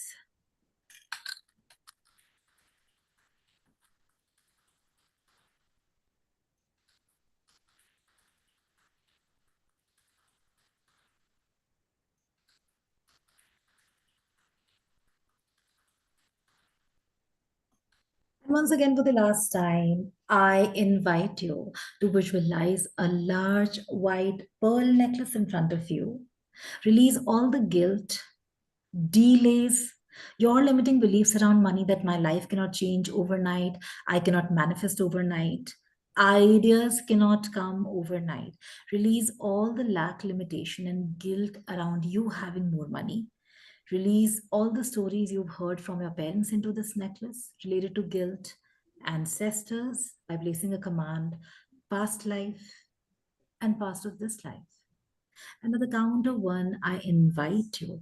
And once again, for the last time, I invite you to visualize a large white pearl necklace in front of you. Release all the guilt, delays, your limiting beliefs around money that my life cannot change overnight, I cannot manifest overnight, ideas cannot come overnight. Release all the lack, limitation, and guilt around you having more money. Release all the stories you've heard from your parents into this necklace related to guilt, ancestors, by placing a command, past life, and past of this life. And at the count of one, I invite you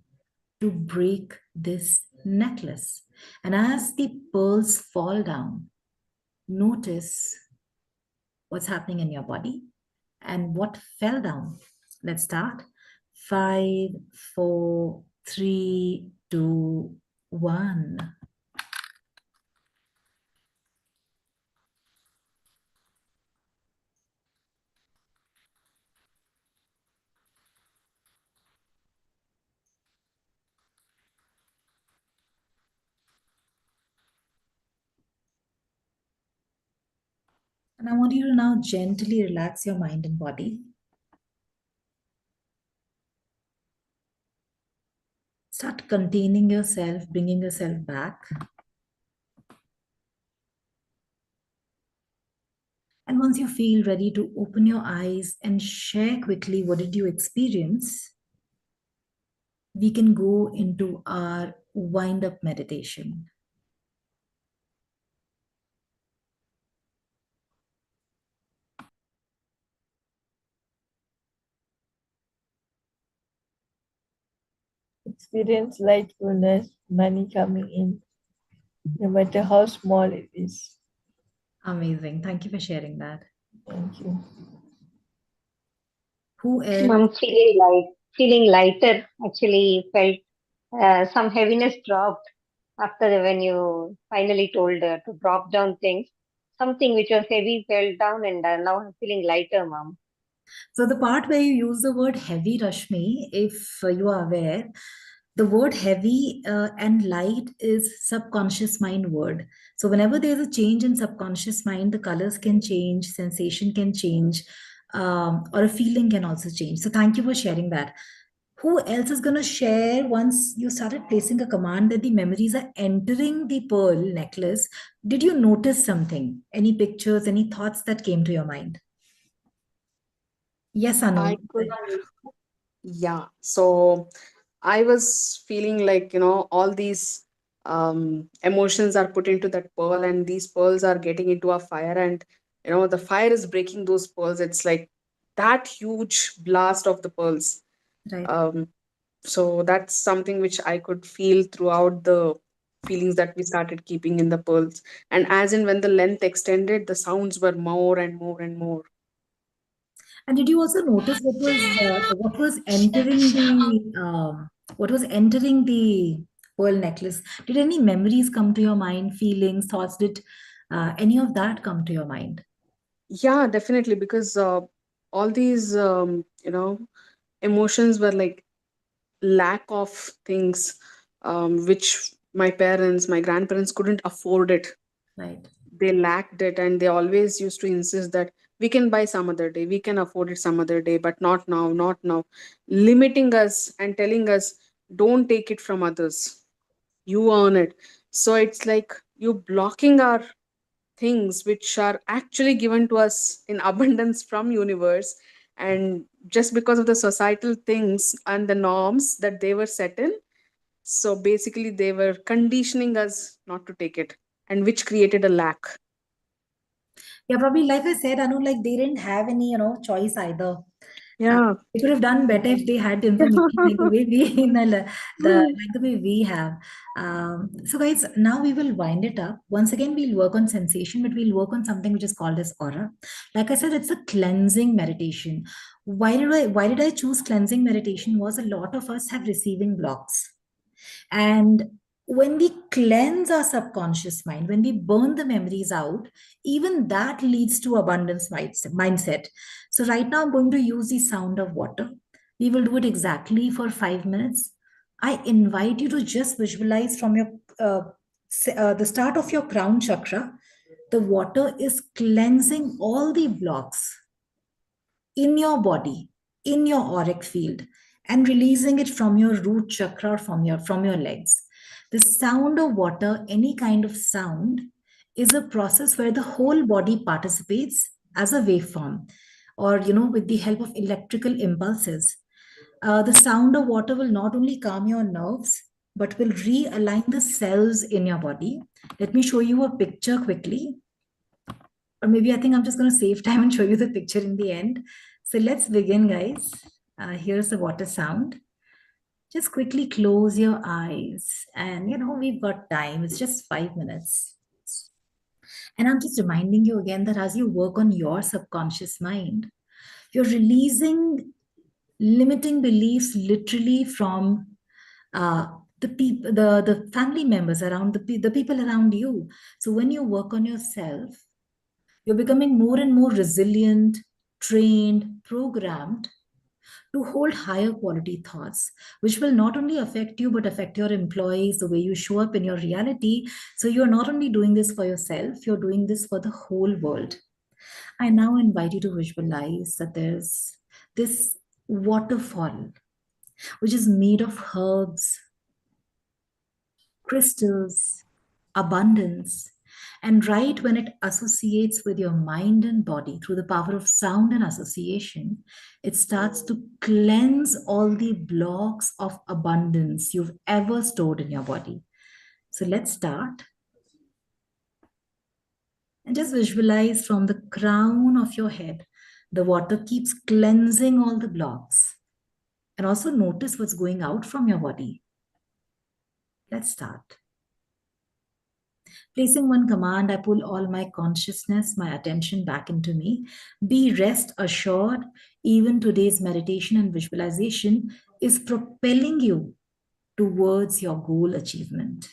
to break this necklace. And as the pearls fall down, notice what's happening in your body and what fell down. Let's start. 5, 4, 3, 2, 1. And I want you to now gently relax your mind and body. Start containing yourself, bringing yourself back. And once you feel ready to open your eyes and share quickly what did you experience, we can go into our wind-up meditation. Experience lightfulness, money coming in, no matter how small it is. Amazing. Thank you for sharing that. Thank you. Who else? I'm feeling lighter. Actually, felt some heaviness dropped after when you finally told to drop down things. Something which was heavy fell down, and now I'm feeling lighter, mom. So the part where you use the word heavy, Rashmi, if you are aware, the word heavy and light is subconscious mind word. So whenever there's a change in subconscious mind, the colors can change, sensation can change, or a feeling can also change. So thank you for sharing that. Who else is going to share once you started placing a command that the memories are entering the pearl necklace? Did you notice something? Any pictures, any thoughts that came to your mind? Yes, Anu. I could, yeah. So I was feeling like, all these emotions are put into that pearl, and these pearls are getting into a fire, and, the fire is breaking those pearls. It's like that huge blast of the pearls. Right. Um, so that's something which I could feel throughout the feelings that we started keeping in the pearls. And as in when the length extended, the sounds were more and more and more. And did you also notice what was entering the pearl necklace? Did any memories come to your mind, feelings, thoughts? Did any of that come to your mind? Yeah, definitely, because all these emotions were like lack of things, which my parents, my grandparents couldn't afford it. Right. They lacked it, and they always used to insist that we can buy some other day, we can afford it some other day, but not now, not now, limiting us and telling us, don't take it from others, you earn it. So it's like you blocking our things which are actually given to us in abundance from universe. And just because of the societal things and the norms that they were set in, so basically they were conditioning us not to take it, and which created a lack. Yeah, probably like I said, Anu, like they didn't have any, choice either. Yeah. They could have done better if they had the information like the way we, like the way we have. So, guys, now we will wind it up. Once again, we'll work on sensation, but we'll work on something which is called as aura. Like I said, it's a cleansing meditation. Why did I choose cleansing meditation? Was a lot of us have receiving blocks. And when we cleanse our subconscious mind, when we burn the memories out, even that leads to abundance mindset. So, right now, I'm going to use the sound of water. We will do it exactly for 5 minutes. I invite you to just visualize from the start of your crown chakra, the water is cleansing all the blocks in your body, in your auric field, and releasing it from your root chakra or from your legs. The sound of water, any kind of sound, is a process where the whole body participates as a waveform, or with the help of electrical impulses. The sound of water will not only calm your nerves but will realign the cells in your body. Let me show you a picture quickly, or maybe I think I'm just going to save time and show you the picture in the end. So let's begin, guys. Here's the water sound. Just quickly close your eyes. And we've got time. It's just 5 minutes. And I'm just reminding you again that as you work on your subconscious mind, you're releasing limiting beliefs literally from the people, the family members around the people around you. So when you work on yourself, you're becoming more and more resilient, trained, programmed to hold higher quality thoughts, which will not only affect you, but affect your employees, the way you show up in your reality. So you're not only doing this for yourself, you're doing this for the whole world. I now invite you to visualize that there's this waterfall, which is made of herbs, crystals, abundance. And right when it associates with your mind and body through the power of sound and association, it starts to cleanse all the blocks of abundance you've ever stored in your body. So let's start. And just visualize from the crown of your head, the water keeps cleansing all the blocks. And also notice what's going out from your body. Let's start. Placing one command, I pull all my consciousness, my attention back into me. Be rest assured, even today's meditation and visualization is propelling you towards your goal achievement.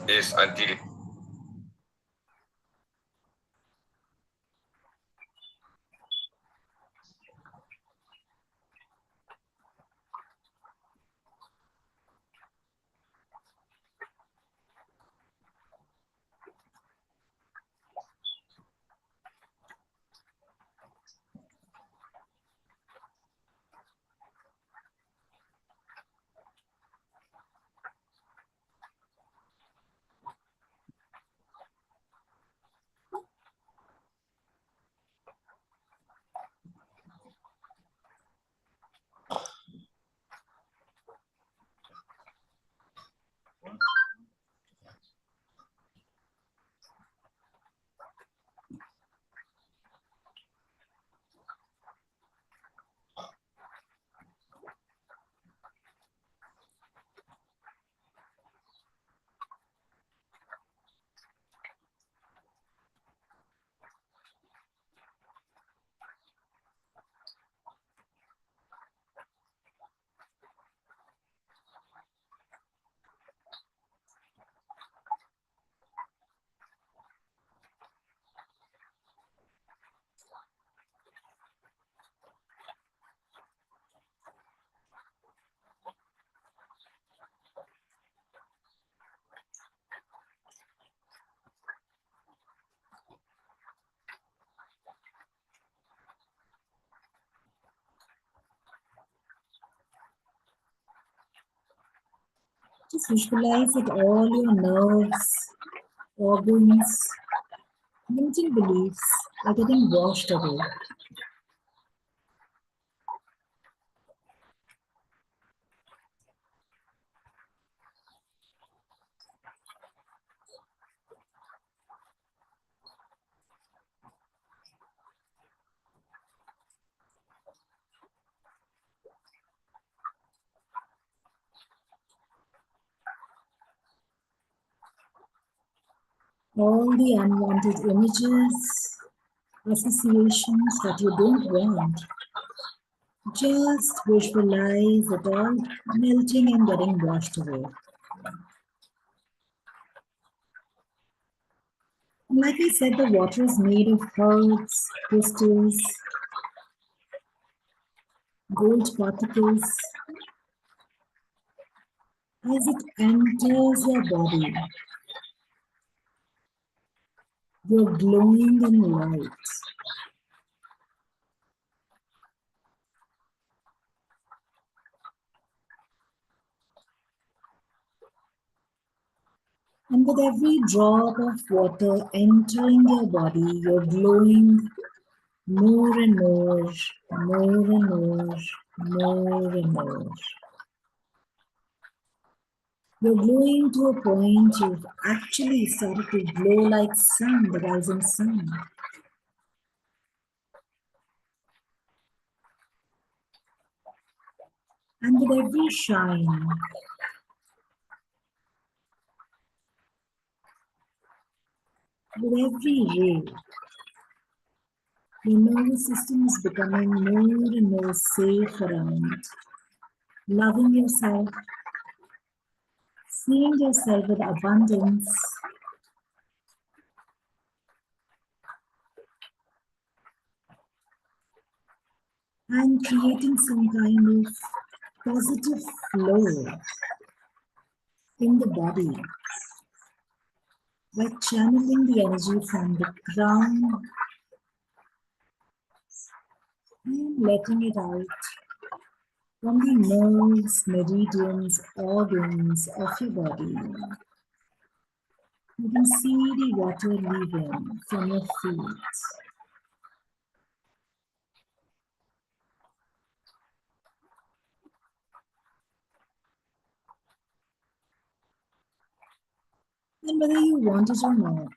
Is until Just visualize that all your nerves, organs, limiting beliefs are getting washed away. All the unwanted images, associations that you don't want, just visualize it all melting and getting washed away. And like I said, the water is made of herbs, crystals, gold particles. As it enters your body, you're glowing in light. And with every drop of water entering your body, you're glowing more and more, more and more, more and more. You're glowing to a point you've actually started to glow like sun, the rising sun. And with every shine, with every ray, your nervous system is becoming more and more safe around, loving yourself, seeing yourself with abundance, and creating some kind of positive flow in the body by channeling the energy from the crown and letting it out from the nerves, meridians, organs of your body. You can see the water leaving from your feet. And whether you want it or not,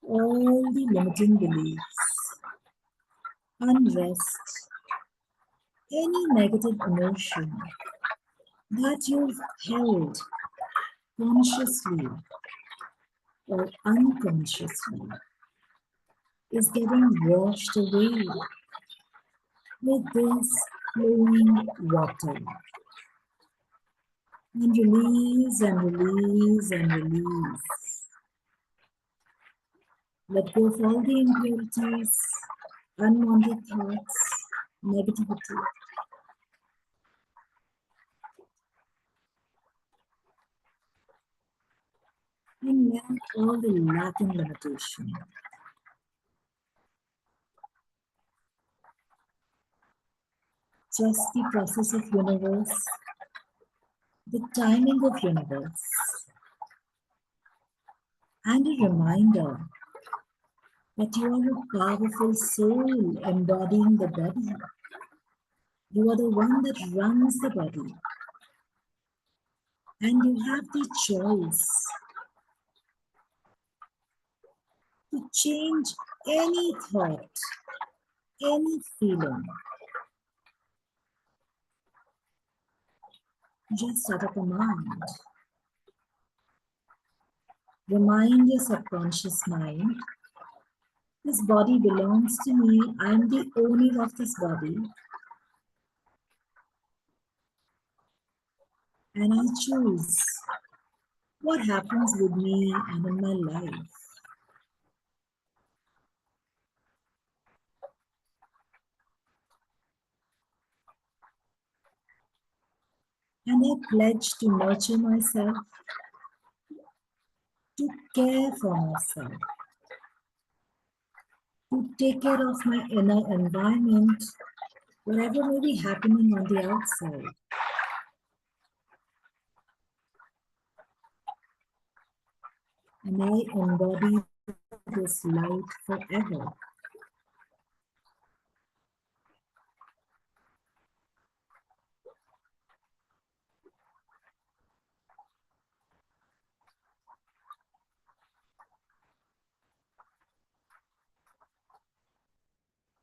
all the limiting beliefs, unrest, any negative emotion that you've held consciously or unconsciously is getting washed away with this flowing water. And release and release and release. Let go of all the impurities, unwanted thoughts, negativity. And let all the lack and limitation. Trust the process of universe, the timing of universe, and a reminder that you are a powerful soul embodying the body. You are the one that runs the body. And you have the choice to change any thought, any feeling. Just utter command. Remind your subconscious mind, this body belongs to me. I am the owner of this body. And I choose what happens with me and in my life. And I pledge to nurture myself, to care for myself, to take care of my inner environment, whatever may be happening on the outside. And I embody this light forever.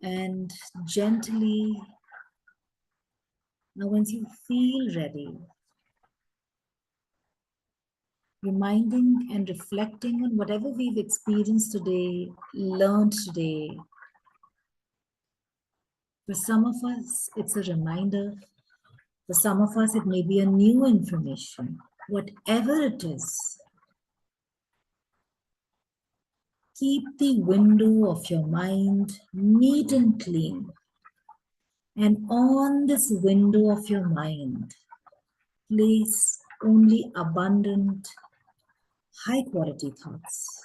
And gently, now once you feel ready, reminding and reflecting on whatever we've experienced today, learned today. For some of us, it's a reminder. For some of us, it may be a new information. Whatever it is, keep the window of your mind neat and clean. And on this window of your mind, place only abundant, high quality thoughts.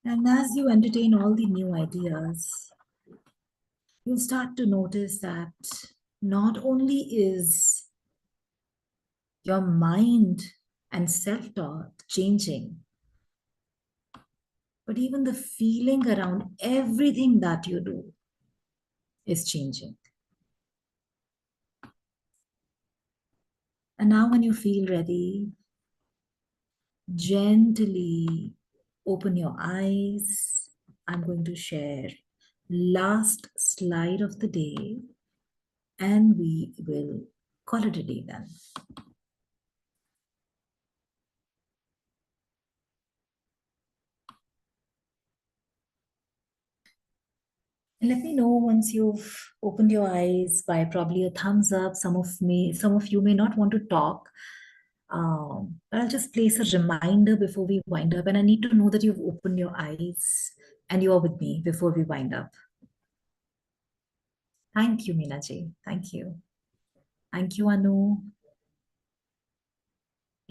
And as you entertain all the new ideas, you'll start to notice that not only is your mind and self-talk changing, but even the feeling around everything that you do is changing. And now, when you feel ready, gently open your eyes. I'm going to share last slide of the day, and we will call it a day then. And let me know once you've opened your eyes by probably a thumbs up. Some of you may not want to talk. But I'll just place a reminder before we wind up. And I need to know that you've opened your eyes and you are with me before we wind up. Thank you, Meenaji. Thank you. Thank you, Anu.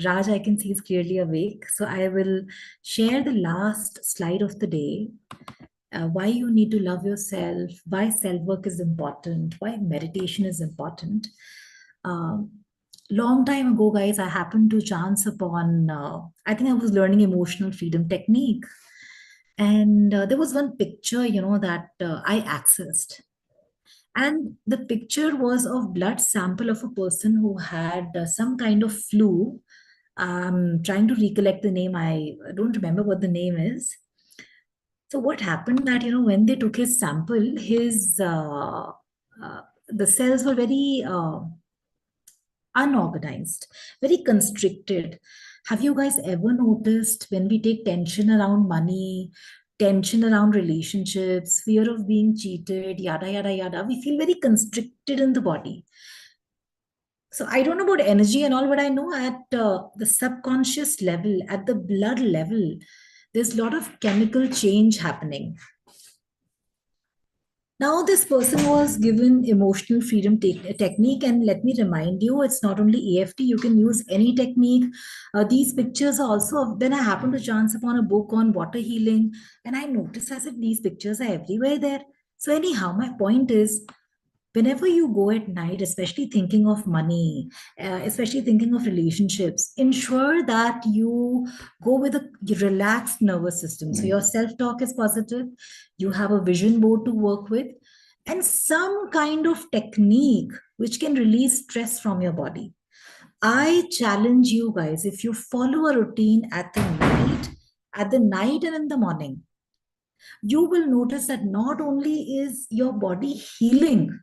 Raj, I can see is clearly awake. So I will share the last slide of the day. Why you need to love yourself, why self-work is important, why meditation is important. Long time ago, guys, I happened to chance upon, I think I was learning emotional freedom technique. And there was one picture, that I accessed. And the picture was of blood sample of a person who had some kind of flu. I'm trying to recollect the name. I don't remember what the name is. So what happened that, when they took his sample, the cells were very unorganized, very constricted. Have you guys ever noticed when we take tension around money, tension around relationships, fear of being cheated, yada, yada, yada, we feel very constricted in the body. So I don't know about energy and all, but I know at the subconscious level, at the blood level, there's a lot of chemical change happening. Now, this person was given emotional freedom technique, and let me remind you, it's not only EFT, you can use any technique. These pictures are also, then I happened to chance upon a book on water healing, and I noticed as if these pictures are everywhere there. So anyhow, my point is, whenever you go at night, especially thinking of money, especially thinking of relationships, ensure that you go with a relaxed nervous system. So your self-talk is positive, you have a vision board to work with, and some kind of technique which can release stress from your body. I challenge you guys, if you follow a routine at the night and in the morning, you will notice that not only is your body healing,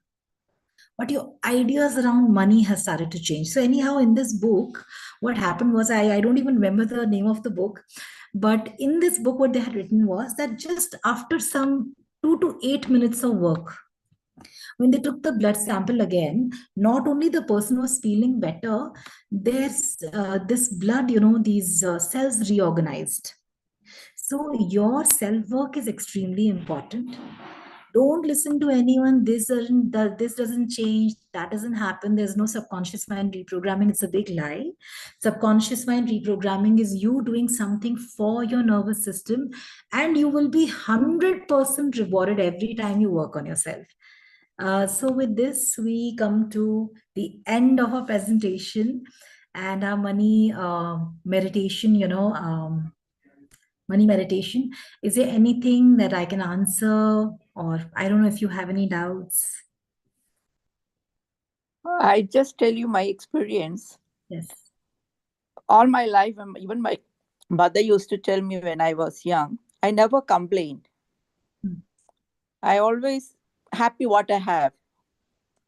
but your ideas around money has started to change. So anyhow, in this book, what happened was, I don't even remember the name of the book, but in this book, what they had written was that just after some 2 to 8 minutes of work, when they took the blood sample again, not only the person was feeling better, there's this blood, these cells reorganized. So your self-work is extremely important. Don't listen to anyone. This doesn't change, that doesn't happen, there's no subconscious mind reprogramming. It's a big lie. Subconscious mind reprogramming is you doing something for your nervous system, and you will be 100% rewarded every time you work on yourself. So with this, we come to the end of our presentation and our money meditation, money meditation. Is there anything that I can answer, or I don't know if you have any doubts? I just tell you my experience. Yes. All my life, even my mother used to tell me when I was young, I never complained. I always happy what I have.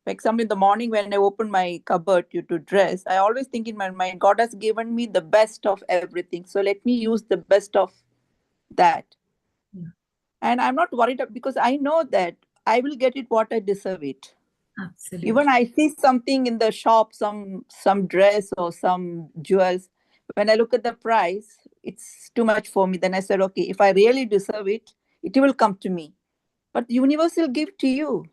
For example, in the morning when I open my cupboard to dress, I always think in my mind, God has given me the best of everything. So let me use the best of that. Yeah. And I'm not worried because I know that I will get it what I deserve it. Absolutely. Even I see something in the shop, some dress or some jewels. When I look at the price, it's too much for me. Then I said, okay, if I really deserve it, it will come to me. But the universe will give to you.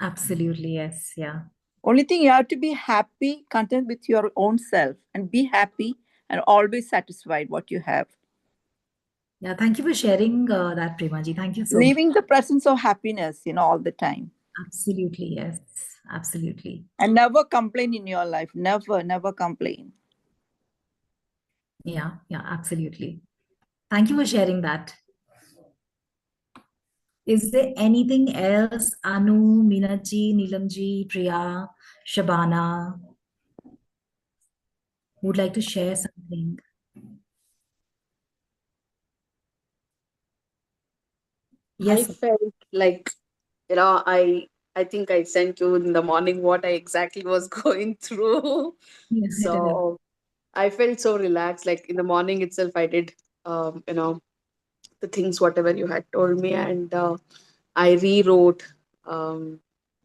Absolutely, yes, yeah. Only thing, you have to be happy, content with your own self, and be happy and always satisfied what you have. Yeah, thank you for sharing that, Premaji. Thank you so much. Leaving the presence of happiness, all the time. Absolutely, yes. Absolutely. And never complain in your life. Never complain. Yeah, absolutely. Thank you for sharing that. Is there anything else, Anu, Meenaji, Neelamji, Priya, Shabana, would like to share something? I Yes. felt like, I think I sent you in the morning what I exactly was going through. Yeah, I did. So I felt so relaxed. Like in the morning itself, I did, the things whatever you had told me, and I rewrote um,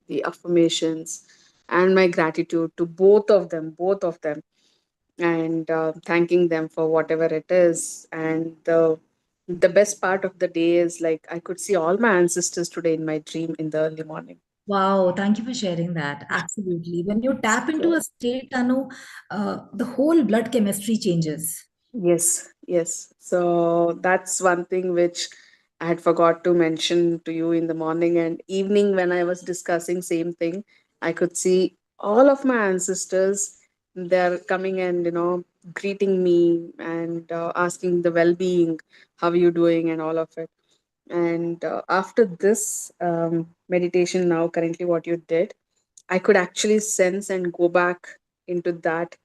the affirmations and my gratitude to both of them, and thanking them for whatever it is. And the best part of the day is like I could see all my ancestors today in my dream in the early morning. Wow, thank you for sharing that. Absolutely. When you tap into a state, Anu, the whole blood chemistry changes. Yes, yes. So that's one thing which I had forgot to mention to you in the morning and evening when I was discussing same thing. I could see all of my ancestors. They're coming and greeting me and asking the well-being, how are you doing, and all of it. And after this meditation, now currently what you did, I could actually sense and go back into that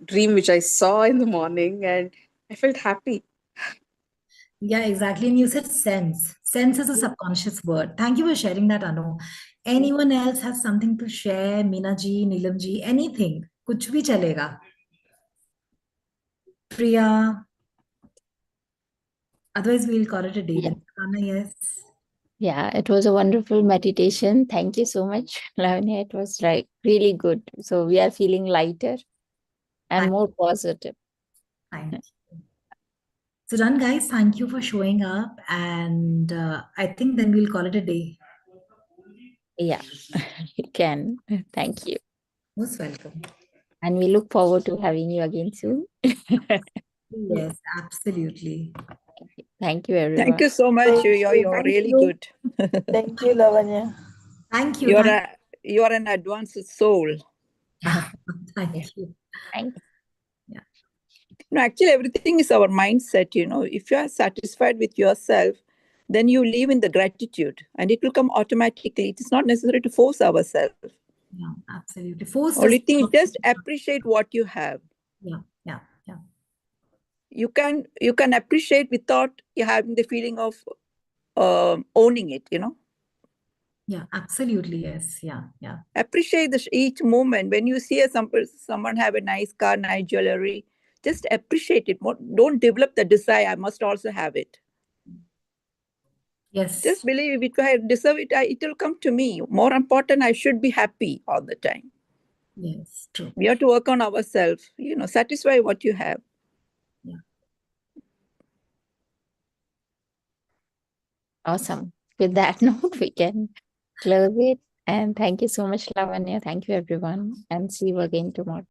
dream which I saw in the morning, and I felt happy. Yeah, exactly. And you said sense. Sense is a subconscious word. Thank you for sharing that, Anu. Anyone else has something to share? Meena ji, Neelam ji, anything. Kuch bhi chalega. Priya. Otherwise, we'll call it a day Yeah. then. Anna, yes. Yeah, it was a wonderful meditation. Thank you so much, Lavanya. It was like really good. So we are feeling lighter and Thank, more positive. thank you. So done, guys. Thank you for showing up. And I think then we'll call it a day. Yeah, you can. Thank you. Most welcome. And we look forward to having you again soon. Yes, absolutely. Thank you, Thank everyone. you so much. Thank You're, you. you're Thank really you. good. Thank you, Lavanya. Thank you. You're Thank, a you're an advanced soul. thank you. Thank Yeah. No, actually, everything is our mindset. If you are satisfied with yourself, then you live in the gratitude, and it will come automatically. It is not necessary to force ourselves. Yeah, absolutely. Forced us. Only thing, just appreciate what you have. Yeah, yeah, yeah. You can appreciate without you having the feeling of owning it. Yeah, absolutely. Yes. Yeah, yeah. Appreciate each moment. When you see someone have a nice car, nice jewelry, just appreciate it. Don't develop the desire. I must also have it. Yes. Just believe if I deserve it, it will come to me. More important, I should be happy all the time. Yes, true. We have to work on ourselves. Satisfy what you have. Yeah. Awesome. With that note, we can close it. And thank you so much, Lavanya. Thank you, everyone. And see you again tomorrow.